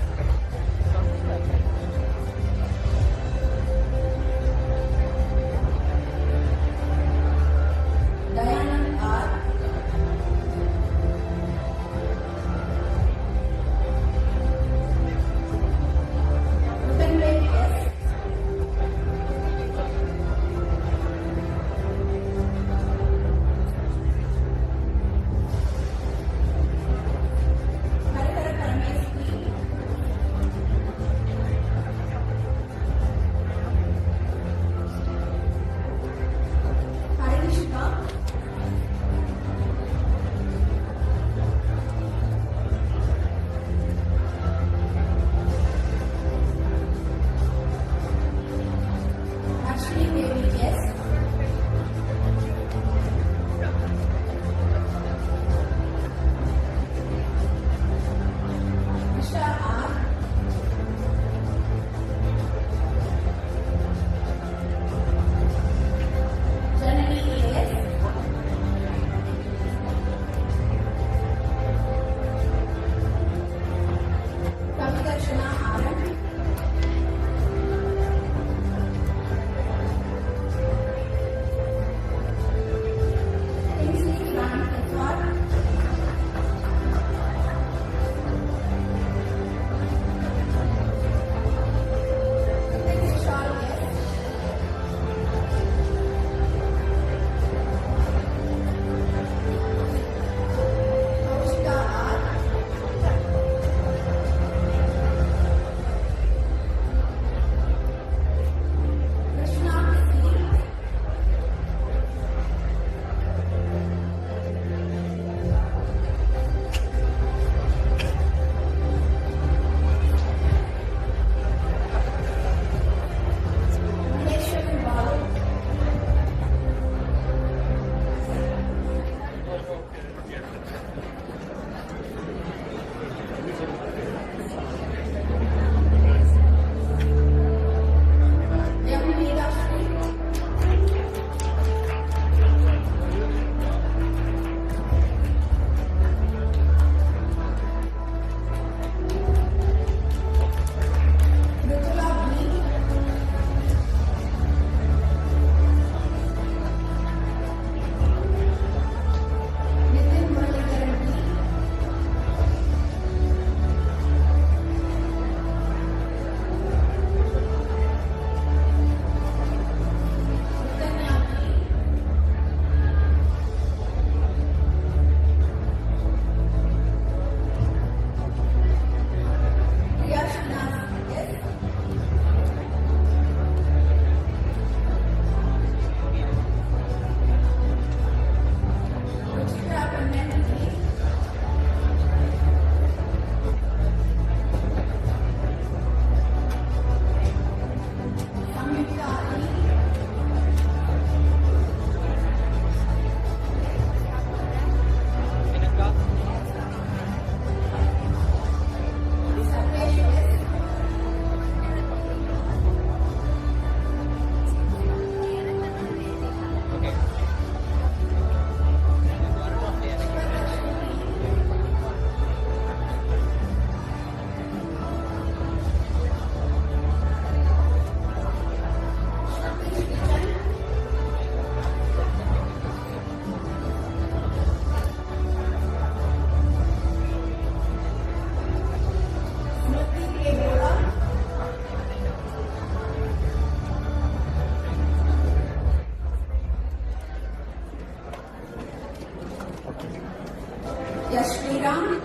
Sriram,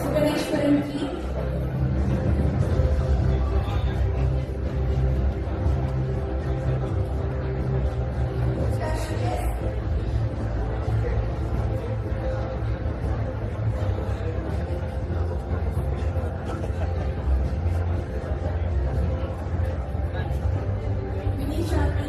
Suganeshwaran P. Vinisha P.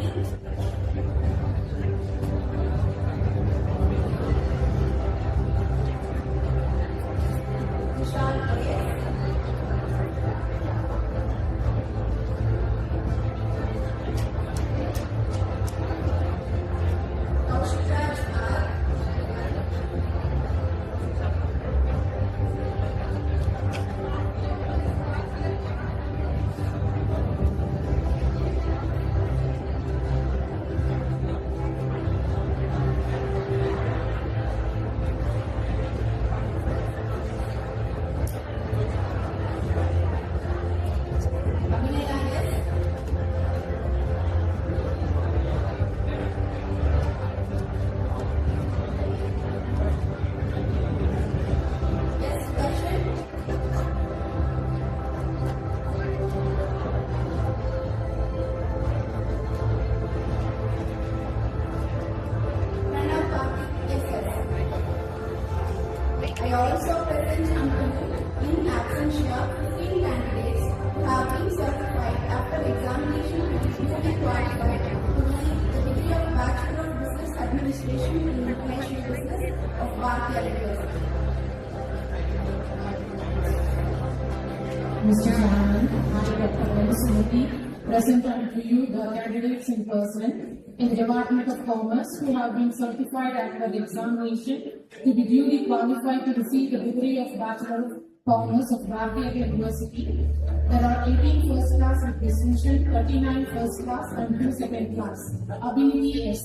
Vishal A. Kaushik Raj R. Abhinaya S. S. Darshan. Pranav Karthik SS. I also present unto you in absentia 15 candidates who have been certified after examination and duly qualified to receive the degree of Bachelor of Business Administration in International Business of Bharatiya University. Mr. Chairman, I, Dr. Venusamurthy, present unto you the candidates in person in the Department of Commerce who have been certified after the examination to be duly qualified to receive the degree of Bachelor of Commerce of Bharatiya University. There are 18 first class with distinction, 39 first class and 2 second class. Abhiniti S.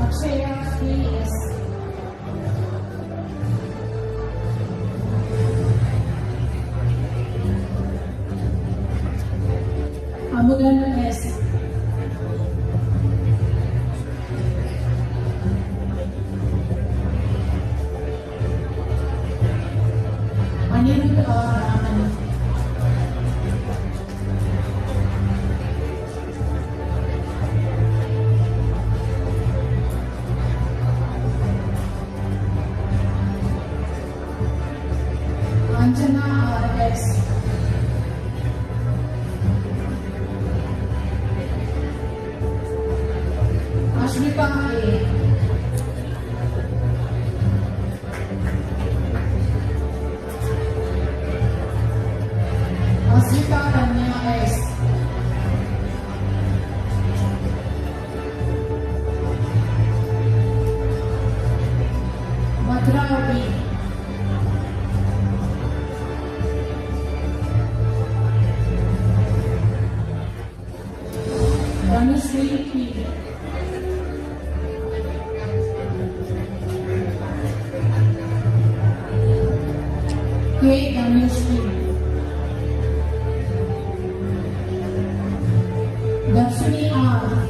Akshaya Sri S. Amudan S. Anirudh R. Raman. Anjana R. S. Ashmita A. Asrita Ranya S. Madra B. Dhanushri P. K. Dhanushri. Darshini R.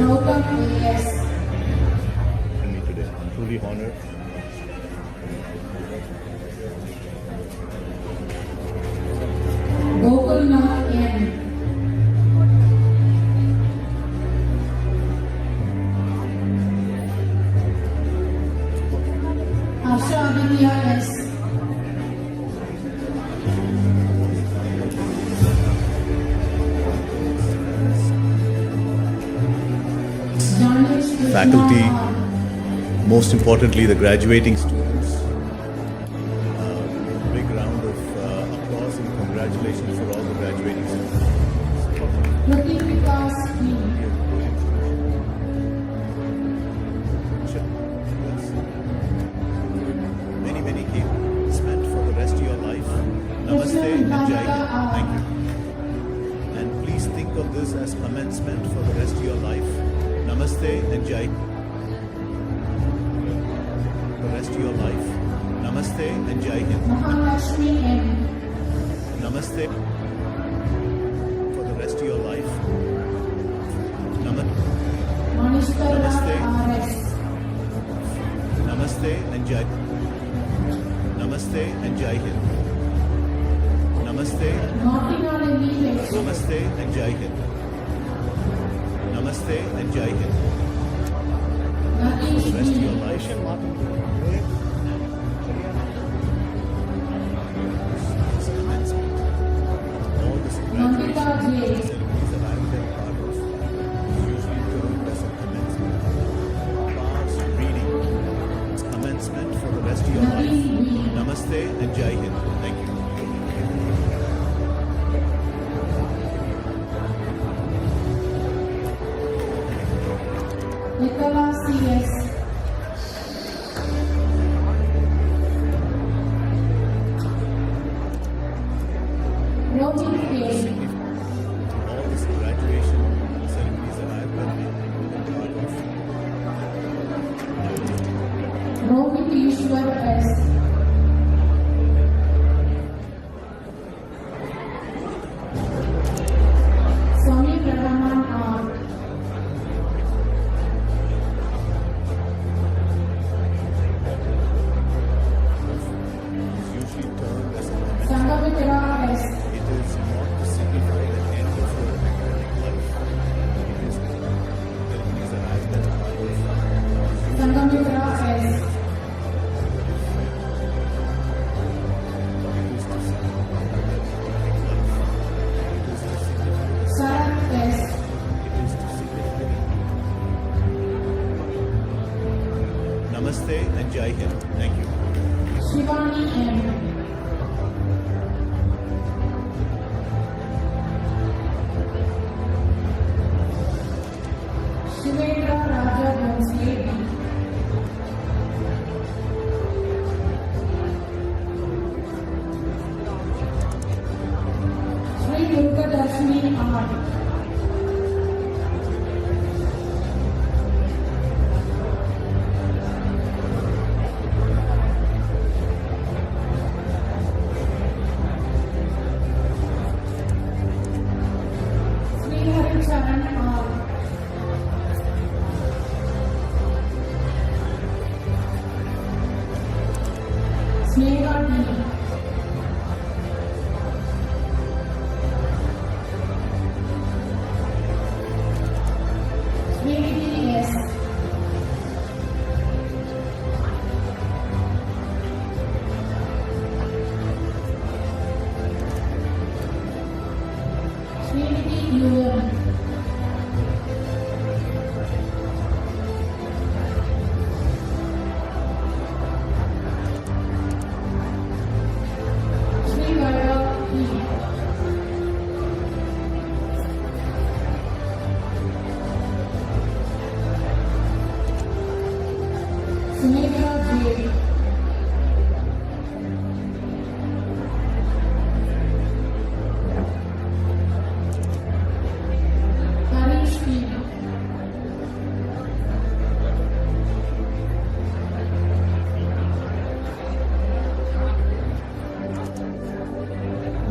Gautam A.S. me today. I'm truly honored. Gokulnath N. Harsha Aditya S. Janesh Krishna Faculty. R. Most importantly, the graduating students. Big round of applause and congratulations for all the graduating students. Pratik Vikas P. this as commencement for the rest of your life. Namaste and Jai. The rest of your life. Namaste and Jai Hind. Mahalakshmi M. Namaste for the rest of your life. Manishkar Namaste. R.S. Namaste and Jai. Namaste and Jai Hind. Namaste. Martinalini H. Namaste and Jai Hind. Namaste and Jai Hind. For Nagesh the rest of B. your life. This commencement. All this Nandita graduation J. ceremonies that I've been part of is usually termed as a commencement. Class reading. It's commencement for the rest of your life. Naveen B. Namaste and Jai Hind. Thank you. Nicola C.S. Rohit K. All this graduation ceremonies that I've been part of. Rohit Ishwar S. Swami Rahman R. Is usually termed as a commencement. Sanghamitra S. It is not to signify the end of your academic life. It is ceremonies that I've been part of. Sanghamitra S. It is to signify the academic life. It is to signify the Sarat S. It is to signify the Namaste and Jai Hind. Thank you. Shivani M. Shivendra Raja Bhonsle B. Sri Durga Darshini R. Sri Haricharan R. Sneha D. Srinidhi S. Srinidhi U.M. Sri Vaibhav P. Sunetra J. Harish P.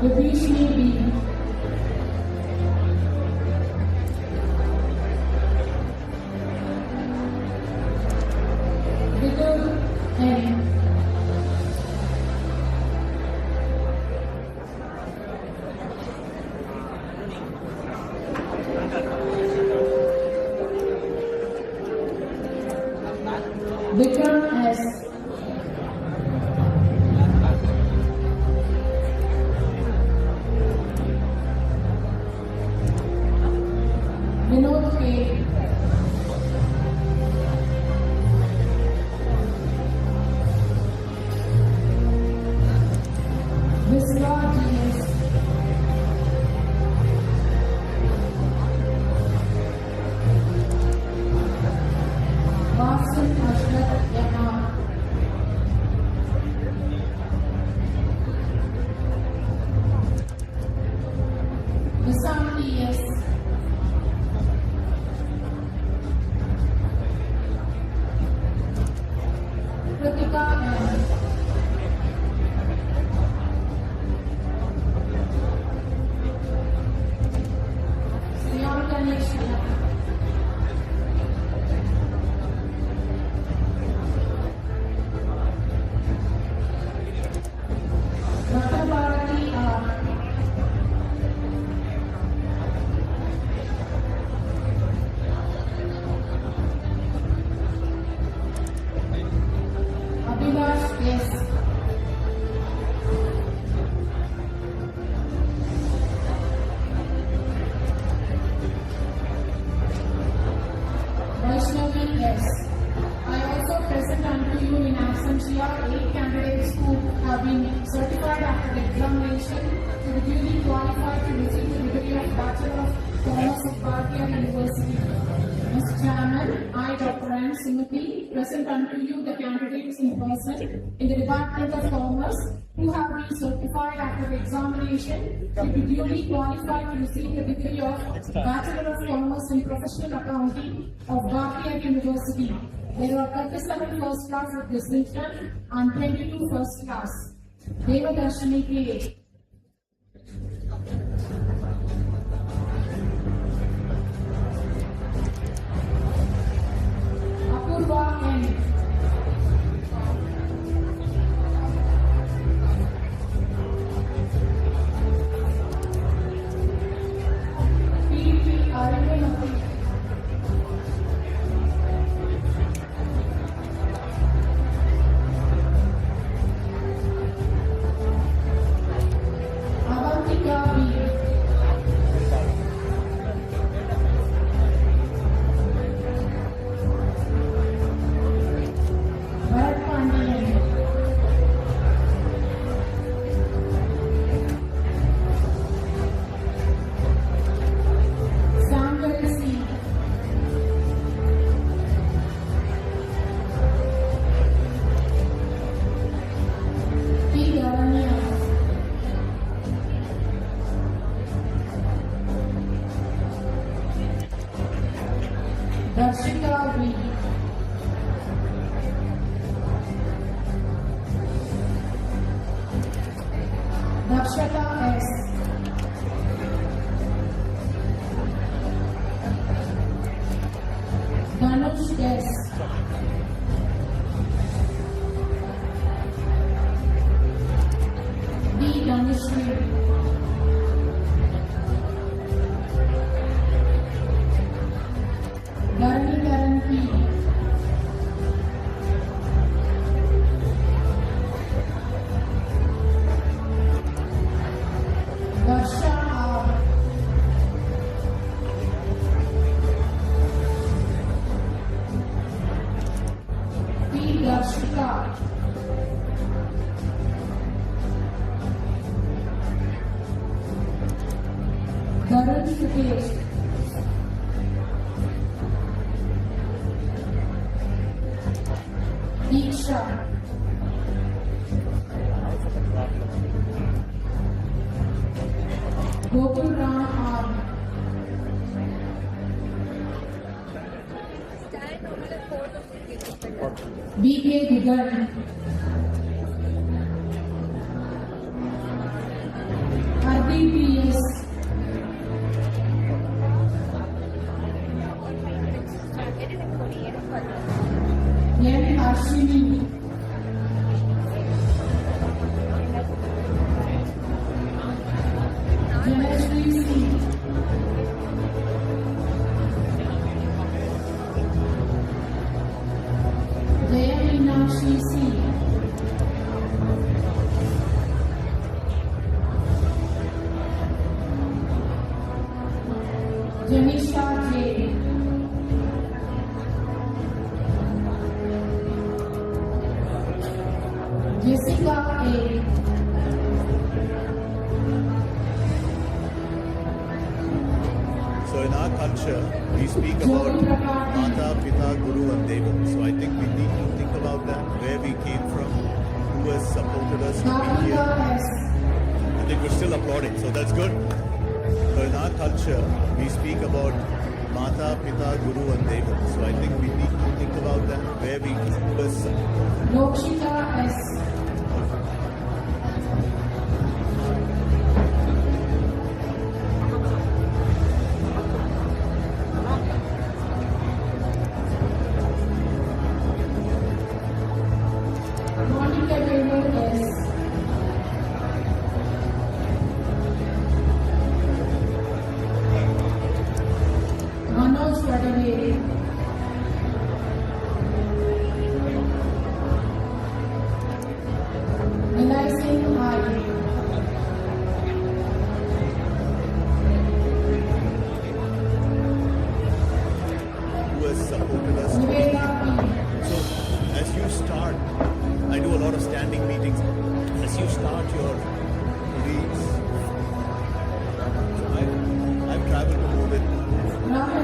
Vibhishni B. Vidur N. Vikram S. Vinod K. Viswa GS. Vasim Ashrat Yamar. Nisam TS. Bhatia University. Mr. Chairman, I, Dr. M. Sumati, present unto you the candidates in person in the Department of Commerce who have been certified after examination to be duly qualified to receive the degree of Bachelor of Commerce in Professional Accounting of Bhatia University. There are 37 first class with distinction and 22 first class. Devadarshini K. Apurva N. P.P. Arindamati. Avantika B. Bharat Pandian. Samuel C. P. Garanya. Darshika V. Dakshata S. Dhanush S. D. Dhanushri. Dharani P. Darsha R. P. Darshika. Dharani Sukesh. Diksha. Gokul Ram R. B.K. Bigar. RDPS. N. Ashwini. Janashri C. Jaya Meenakshi C. Janisha J. Jessica A. So in our culture, we speak about Mata, Pita, Guru and Deva. So I think we need to think about that, where we came from, who has supported us to be Kartika here. S. I think we're still applauding, so that's good. So in our culture, we speak about Mata, Pita, Guru and Deva. So I think we need to think about that, where we was. Lokshita S. Monica Taylor S. Manoj Vadaveri.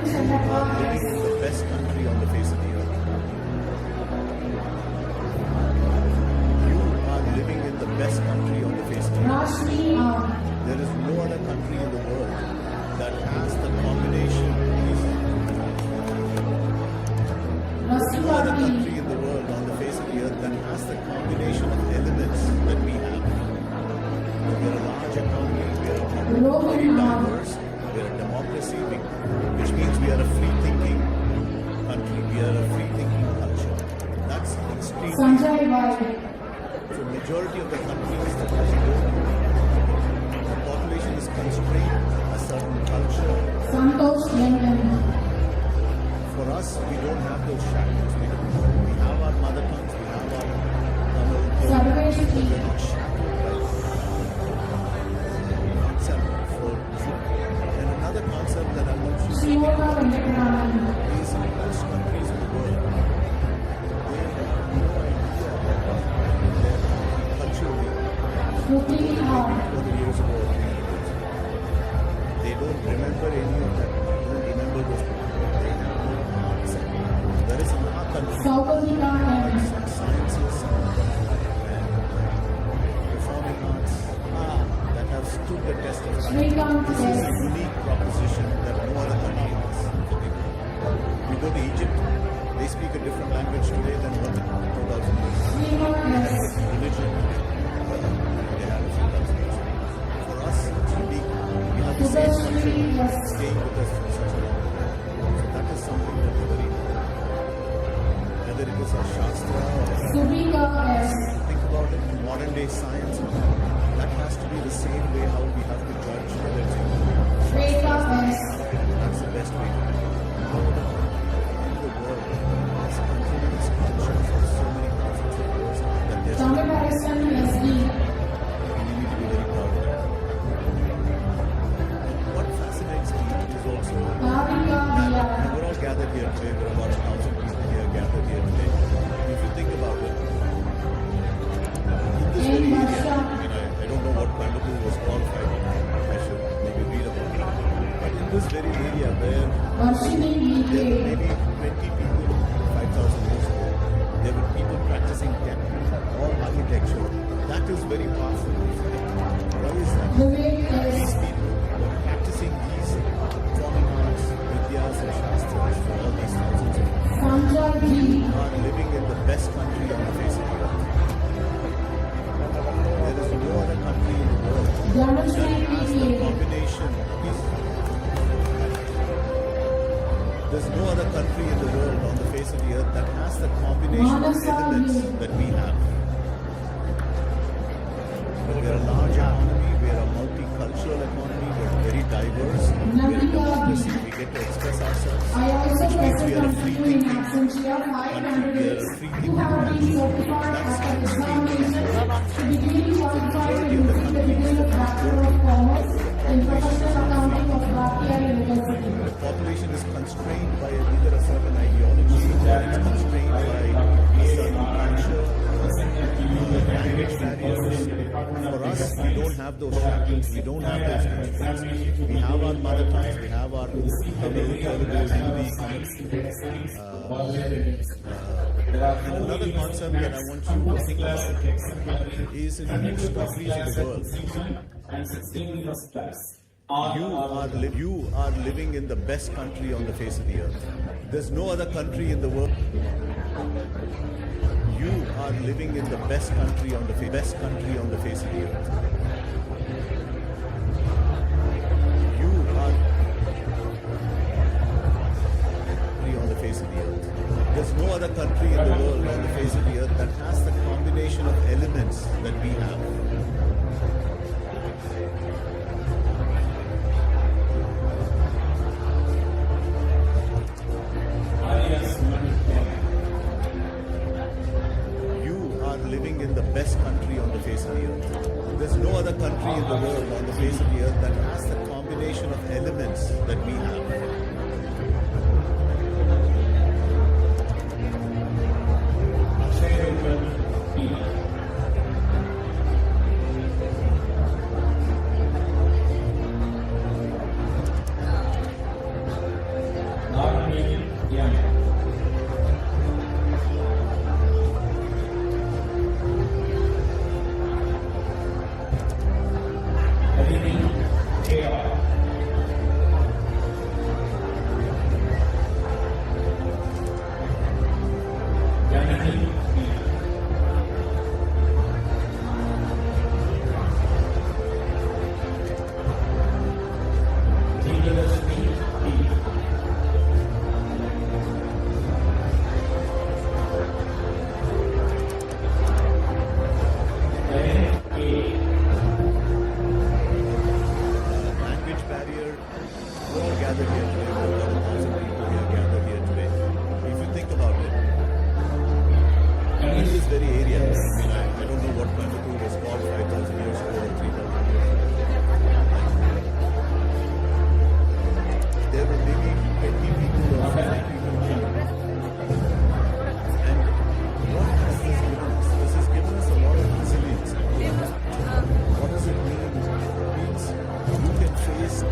living in the best country on the face of the earth. You are living in the best country on the face of the earth. There is no other country in the world that has the combination. No other country in the world on the face of the earth that has the combination of elements that we have. We are a large economy, we are very diverse, we are a democracy, which means we are a free-thinking country, we are a free-thinking culture. That's extremely. So majority of the countries that has the population is constrained, a certain culture. For us, we don't have those shackles. We have our mother tongues, we have our Tamil, but we're not shackled by concept for truth. And another concept that I want to speak about is most countries in the world, they have no idea culturally what the years ago or 300 years ago. They don't remember any of that. They don't remember those people. They have no concept. There is in our country sciences and performing arts that have stood the test of time. This is a unique proposition that no other country has. You go to Egypt, they speak a different language today than what 2000 years ago. Religion, they have a few thousand years ago. For us, it's unique. We have the same culture staying with us for such a long time. So that is something that is very important. Whether it is a Shastra or think about it, modern day science, that has to be the same way how we have to judge whether it's that's the best way to do it. In the world, this continuous culture for so many thousands of years that there's we need to be very proud of that. What fascinates me is also that we're all gathered here today. There are about 1,000 people here gathered here today. If you think about it, in this very area, I don't know what Pandapur was called, I should maybe read about it. But in this very area where there were maybe 20 people 5,000 years ago, there were people practicing temple or architecture. That is very powerful. Why is that? These people were practicing these performing arts, vidyas and shastras for all these thousands of years. Are living in the best country on the face of the earth. There is no other country in the world that has the combination. There's no other country in the world on the face of the earth that has the combination of elements that we have. We are a large economy, we are a multicultural economy, we are very diverse, we are a democracy, we get to express ourselves. Which means we are a free thinking country, we are a free thinking country. That's extremely majority of the countries the population is constrained by either a certain ideology or it's constrained by a certain culture, language barriers. For us, we don't have those shackles, we don't have those constraints. We have our mother tongues, we have our Tamil, Hindi, and another concept that I want you to think about is in most countries in the world, you are living in the best country on the face of the earth. There's no other country in the world. You are living in the best country on the face of the earth. You are on the face of the earth. There's no other country in the world on the face of the earth that has the combination of elements that we have. Living in the best country on the face of the earth. There's no other country in the world on the face of the earth that has the combination of elements that we have. gathered here today, more than 1,000 people here gathered here today. If you think about it, in this very area, I mean, I don't know what Coimbatore was called 5,000 years ago or 3,000 years ago. There were maybe 20 people or 50 people here. And what has this given us? This has given us a lot of resilience. What does it mean? It means you can face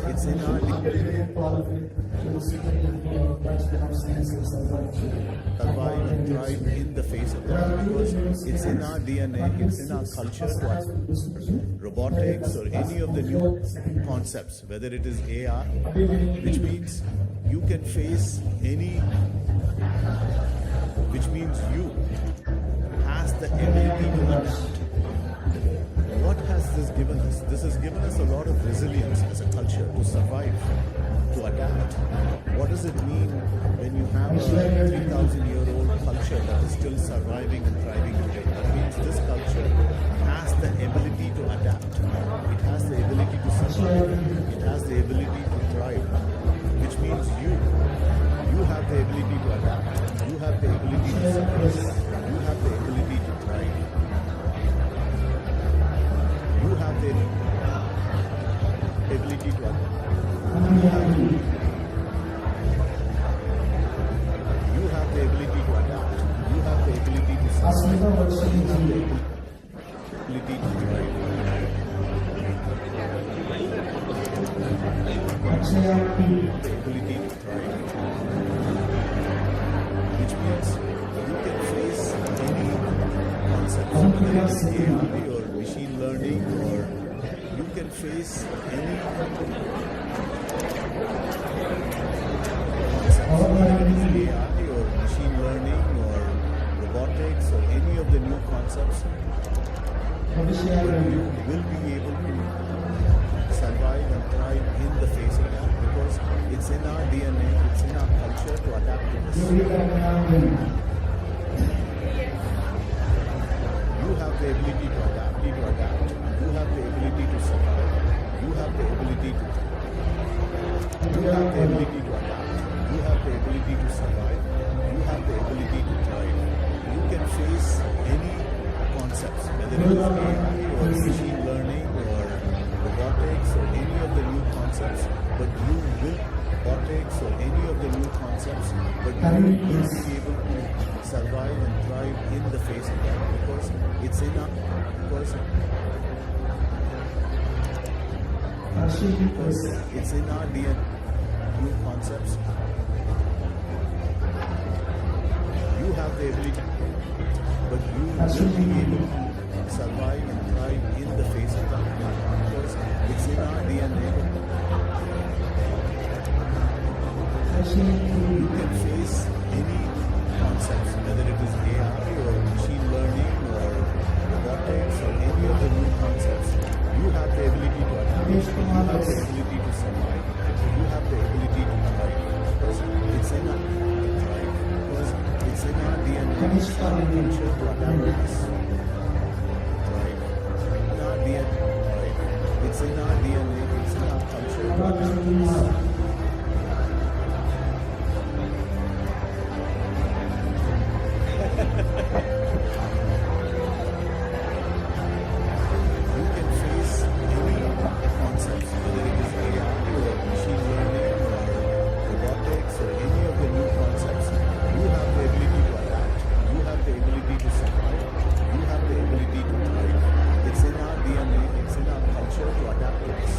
it's in our survive and thrive in the face of that, because it's in our DNA, it's in our culture to robotics or any of the new concepts, whether it is AI, which means you can face any, which means you has the ability to adapt. What has this given us? This has given us a lot of resilience as a culture to survive, to adapt. What does it mean when you have a 3,000-year-old culture that is still surviving and thriving today? That means this culture has the ability to adapt. It has the ability to survive. It has the ability to thrive, which means you have the ability to adapt. You have the ability to survive. You have the ability to thrive. You have the ability to adapt. You have the ability to adapt. You have the ability to survive. You have the ability to thrive. The ability to thrive. Which means you can face any concept, whether it's AI or machine learning, or you can face any concept, whether it's AI or machine learning or robotics or any of the new concepts. You will be able to You have the ability to adapt. You have the ability to survive. You have the ability to adapt. You have the ability to survive. You have the ability to thrive. You can face any concepts, whether it is AI or machine learning or robotics or any of the new concepts, but you will robotics or any of the new concepts, but you will be able to survive and thrive in the face of that because it's in our it's in our DNA. New concepts. You have the ability, but you will be able to survive and thrive in the face of that because it's in our DNA. You can face any concepts, whether it is AI or machine learning or robotics or any of the new concepts. You have the ability to adapt. You have the ability to survive. You have the ability to thrive because it's in our thrive because it's in our DNA. It's in our nature to adapt to this. Thrive. In our DNA. Thrive. It's in our DNA. It's in our culture to adapt to this. You can face any concepts, whether it is AI or machine learning or robotics or any of the new concepts. You have the ability to adapt. You have the ability to survive. You have the ability to thrive. It's in our DNA. It's in our culture to adapt to this.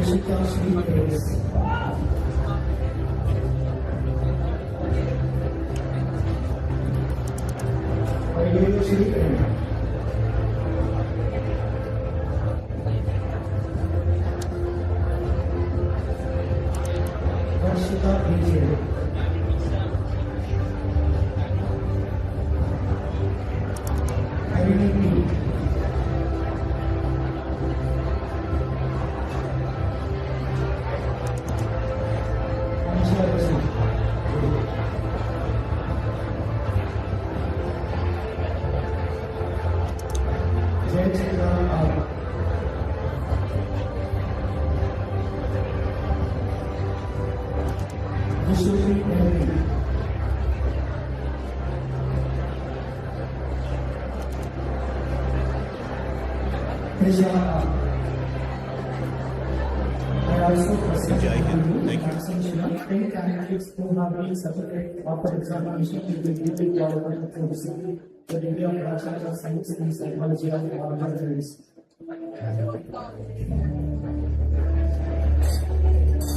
Rishika Sri Davis. Vaidehi Sri Prema. Varshita Vijay. Harini P. Angela Rasu. Jai Chitra R. Vishnushri Mehri. Prisha R. I also present Jai Hind. Thank you. absentia 10 candidates who have been selected after examination will be duly qualified to receive the degree of Bachelor of Science in Psychology of Organizations.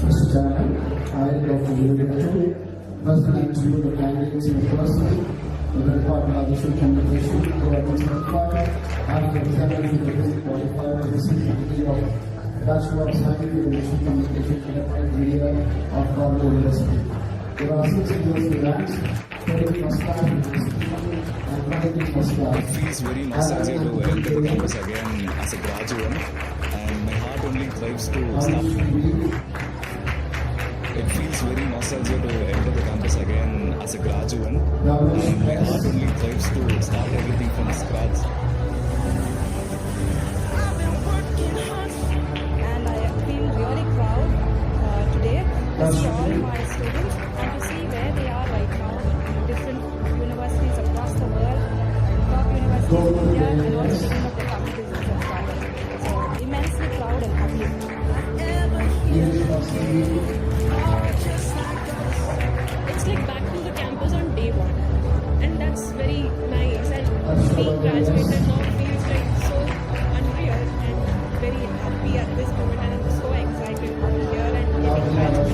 Mr. Chairman, I, Dr. Yuri, present to you the candidates in person, the Department of Visual Communication, who have been certified after examining the degree qualified to receive the degree of Bachelor of Science in Visual Communication in the year of Columbia University. There are 6 years ranks, 30 first class and 20 first class. It feels very nostalgic to enter the campus again as a graduate, and my heart only thrives to start. It feels very nostalgic to enter the campus again as a graduate, and my heart only thrives to start everything from scratch. And I feel really proud today to see all my students and to see where they are right now in different universities across the world, top universities in India, and also some of the countries in Japan. So immensely proud and happy. It's like back to the campus on day one, and that's very nice. And being graduated now feels like so unreal and very happy at this moment, and I'm so excited to be here and getting graduated.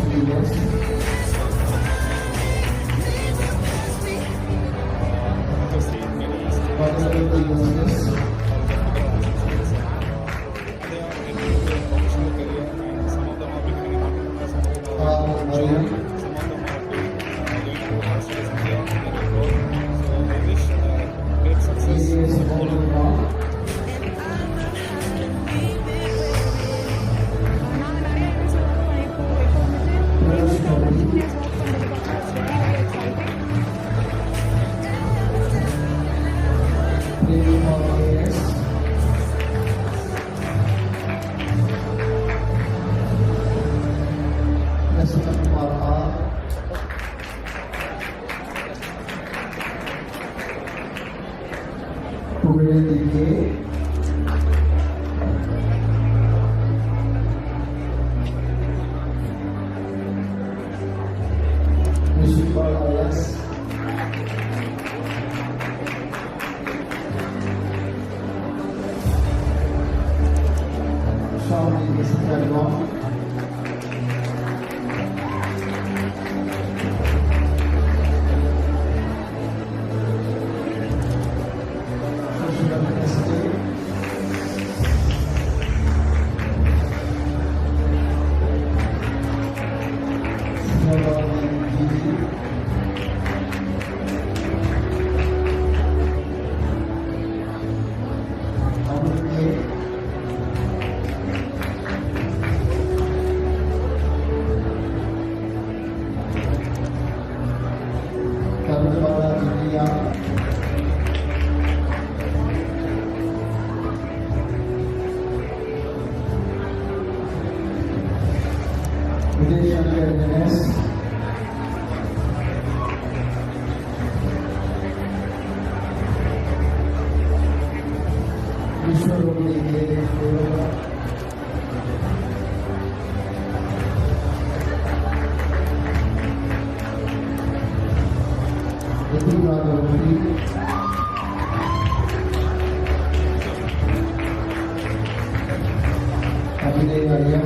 Abhinay Maria.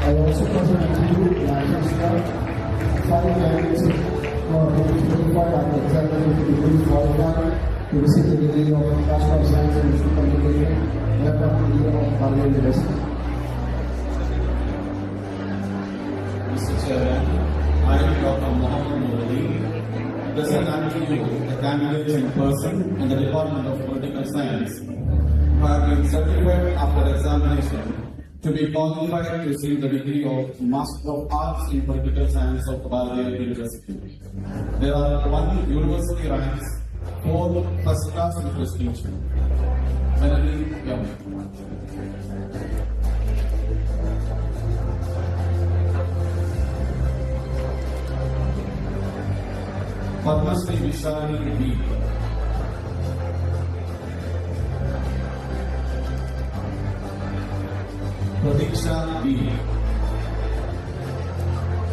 I also present to you license card, 5 candidates for 2025 and the examination to be qualified to receive the degree of Master of Science in Visual Communication, left of the year of Parallel University. Mr. Chairman, I am Dr. Mohammed Murali, present unto you the candidates in person in the Department of Political Science who have been certified after examination to be qualified to receive the degree of Master of Arts in Political Science of Bardhavan University. There are 1 university ranks, 4 first class with distinction. Melanie Young. Padmasri Vishali B. Pradiksha B.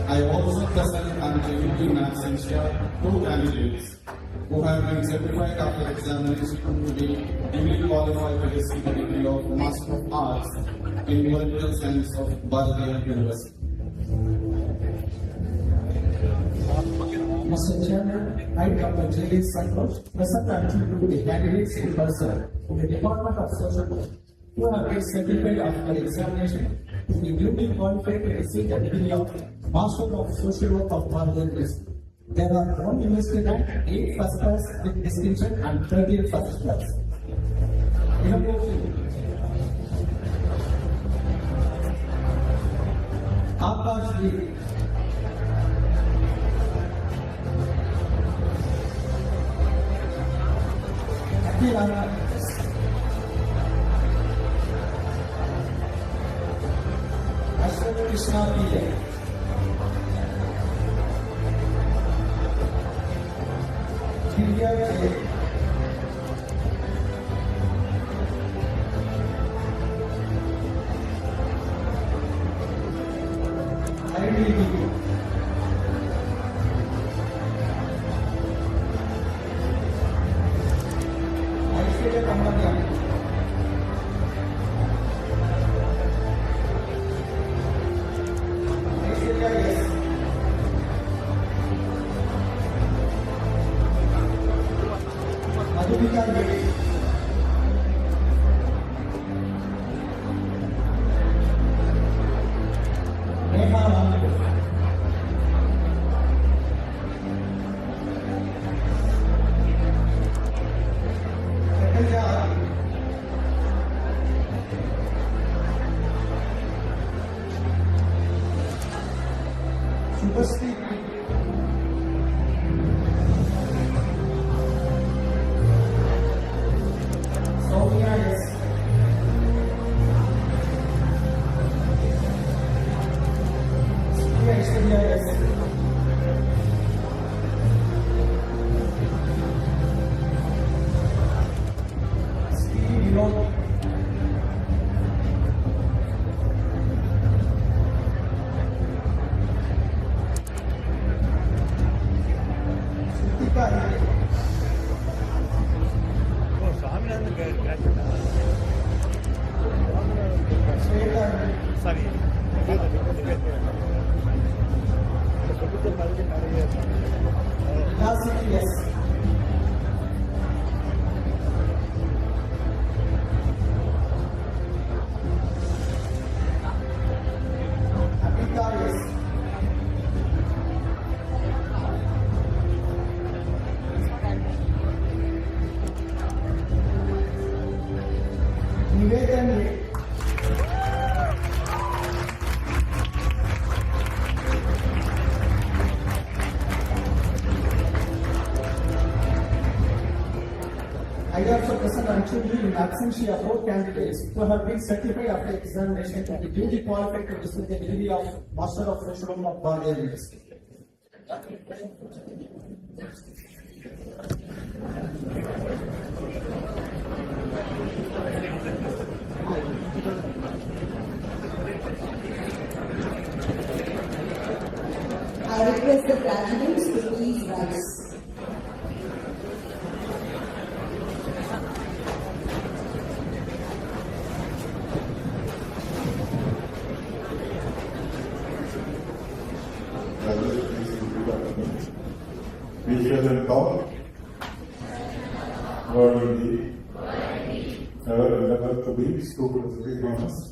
I also present unto you in absentia 2 candidates who have been certified after examination to be duly qualified to receive the degree of Master of Arts in Political Science of Bardhavan University. Mr. Chairman, I, Dr. J.A. Santosh, present unto you the candidates in person in the Department of Social Work who have been certified after examination to be duly qualified to receive the degree of Master of Social Work of Bardhavan University. There are 1 university rank, 8 first class with distinction and 13 first class. Akash B. Akilana. Ashwin Krishna P. Divya K. Ivy B. Aishwarya Kamaria. Aishwarya S. Madhumika Devi. Neha Ramdev. Kataya R. Shubhasri P. Soumya S. Surya Aishwarya S. Steve Vinod. Sutika A. Shweta Vilasiki S. Abhika S. Nivedan A. I also present unto you in absentia 4 candidates who have been certified after examination to be duly qualified to receive the degree of Master of Social Work of Bardhavan University. I request the graduates candidates to please rise. We shall endow word indeed, ever endeavor to be scrupulously honest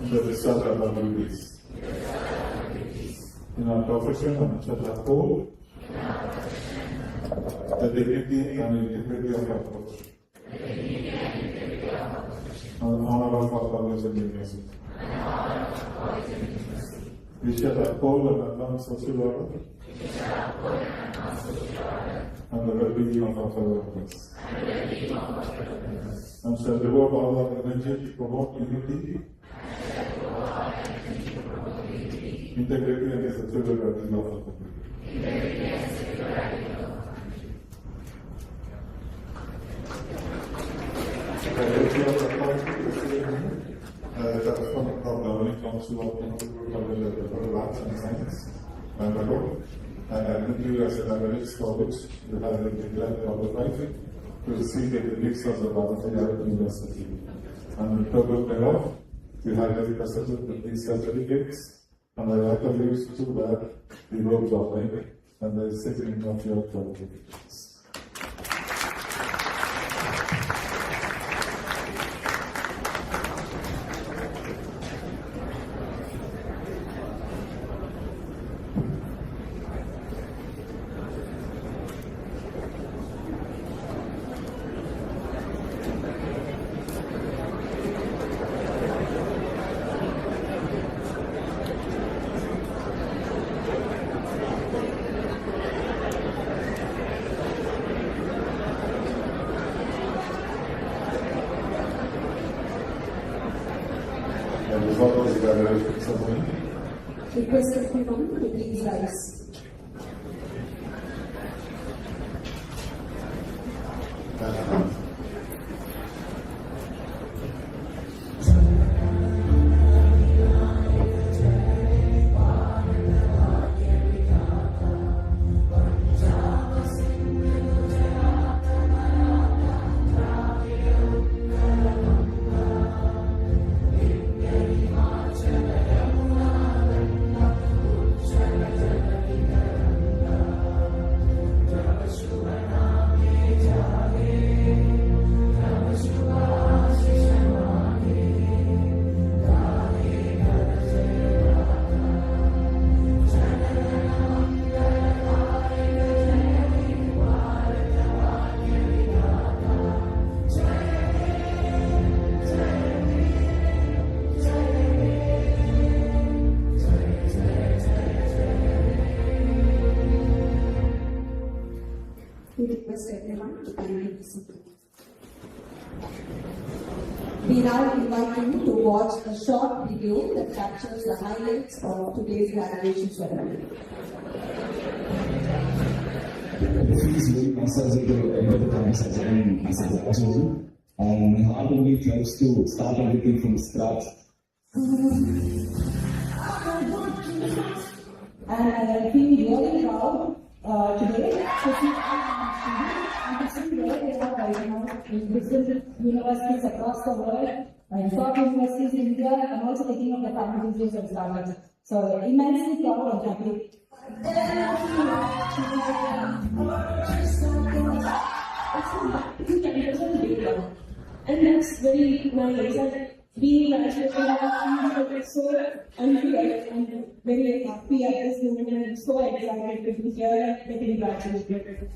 in the discharge of our duties. In our profession and shall uphold the dignity and integrity of our profession. And the honor of our college and university. We shall uphold and advance social order and the well-being of our fellow workers. And shall devote all our energy to promote unity, integrity and sexual well-being of our country. The correspondent of Governing Council of Institute of Liberal Arts and Science, Bangalore, and admit you as an average college that has been declared qualified to receive the degrees of the Bharat University. And in total thereof, we have been presented with these certificates, and I welcome you to wear the robes of rank and the signing of your qualifications. Request everyone to please rise. Everyone to kindly listen. We now invite you to watch a short video that captures the highlights of today's graduation ceremony. Please bring myself to the end of the campus again as a graduate, and my heart only tries to start everything from scratch. And I feel really proud today to see and to see where they are right now in different universities across the world, in top universities in India, and also taking up the faculties of startups. So immensely proud and happy. And that's very nice. And being graduated, so unreal and very happy at this moment, and I'm so excited to be here and getting graduated.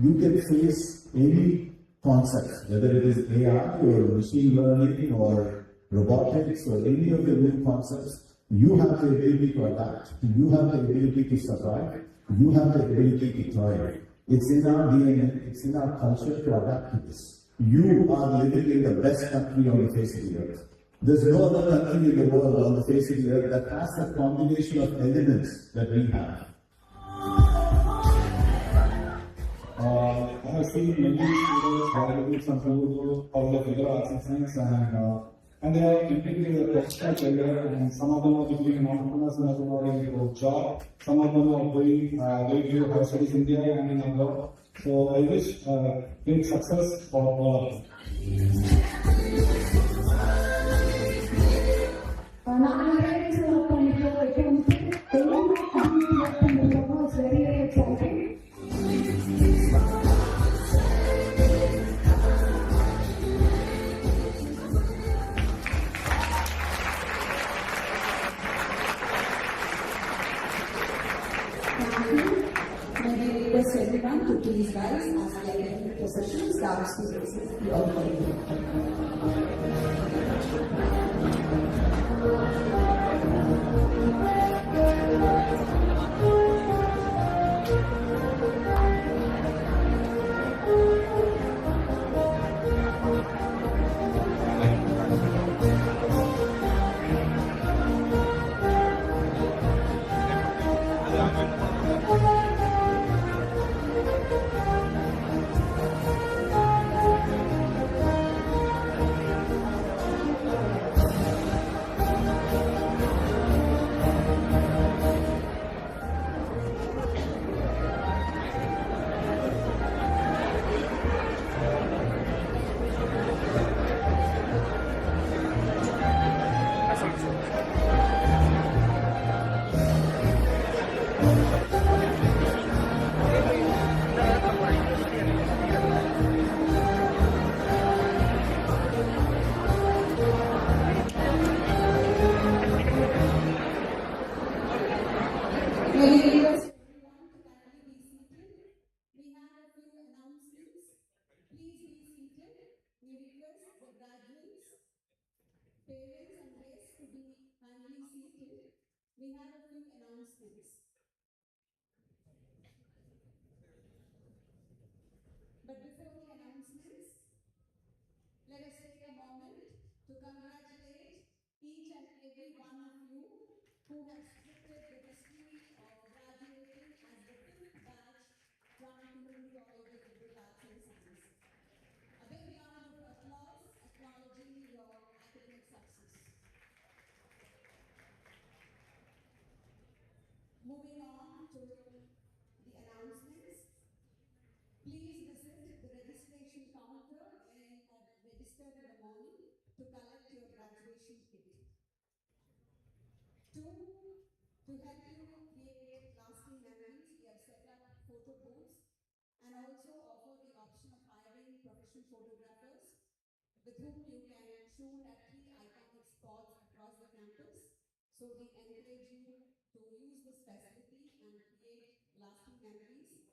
You can face any concept, whether it is AI or machine learning or robotics or any of the new concepts. You have the ability to adapt. You have the ability to survive. You have the ability to thrive. It's in our DNA, it's in our culture to adapt to this. You are living in the best country on the face of the earth. There's no other country in the world on the face of the earth that has the combination of elements that we have. I have seen many students graduate from all the liberal arts and science, and and they are entering the professional career, and some of them are becoming entrepreneurs, some of them are in job, some of them are going to higher studies in India and in abroad. So I wish great success for all of them. Now I'm ready to welcome you to the Alumni community of Kumbakonam. It's very, very exciting. May we request everyone to please rise as the academic procession starts to receive the auditorium. May we request everyone to kindly be seated. We have a few announcements. Please be seated. We request the graduates, parents and guests to be kindly seated. We have a few announcements. But before the announcements, let us take a moment to congratulate each and every one of you who has scripted the history of graduating as the 5th batch from Community College of Liberal Arts and Sciences. A big round of applause acknowledging your academic success. Moving on to the announcements. Please visit the registration counter where you have registered in the morning to collect your graduation kit. 2. To help you create lasting memories, we have set up photo booths and also offer the option of hiring professional photographers with whom you can shoot at 3 iconic spots across the campus. So we encourage you to use this facility and create lasting memories.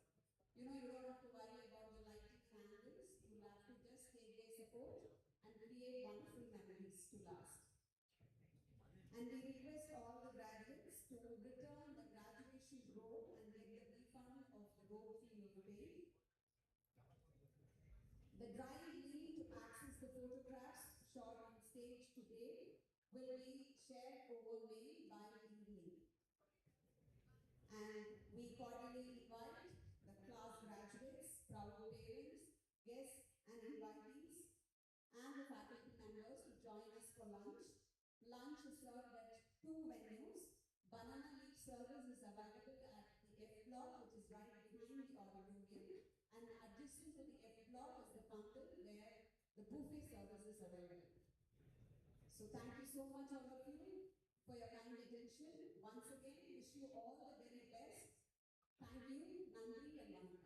You know, you don't have to worry about the lighting and angles. You'll have to just take their support and create wonderful memories to last. And we request all the graduates to return the graduation robe and get the refund of the robe fee you have paid. The drive link to access the photographs shot on stage today will be shared over mail by evening. And we cordially invite the class graduates, proud parents, guests and invitees, and the faculty members to join us for lunch. Lunch is served at 2 venues. Banana leaf service is available at the F block, which is right behind the auditorium, and adjacent to the F block is the Pandal, where the buffet service is available. So thank you so much, all of you, for your kind attention. Once again, wish you all the very best. Thank you. Nandri and Vanakkam.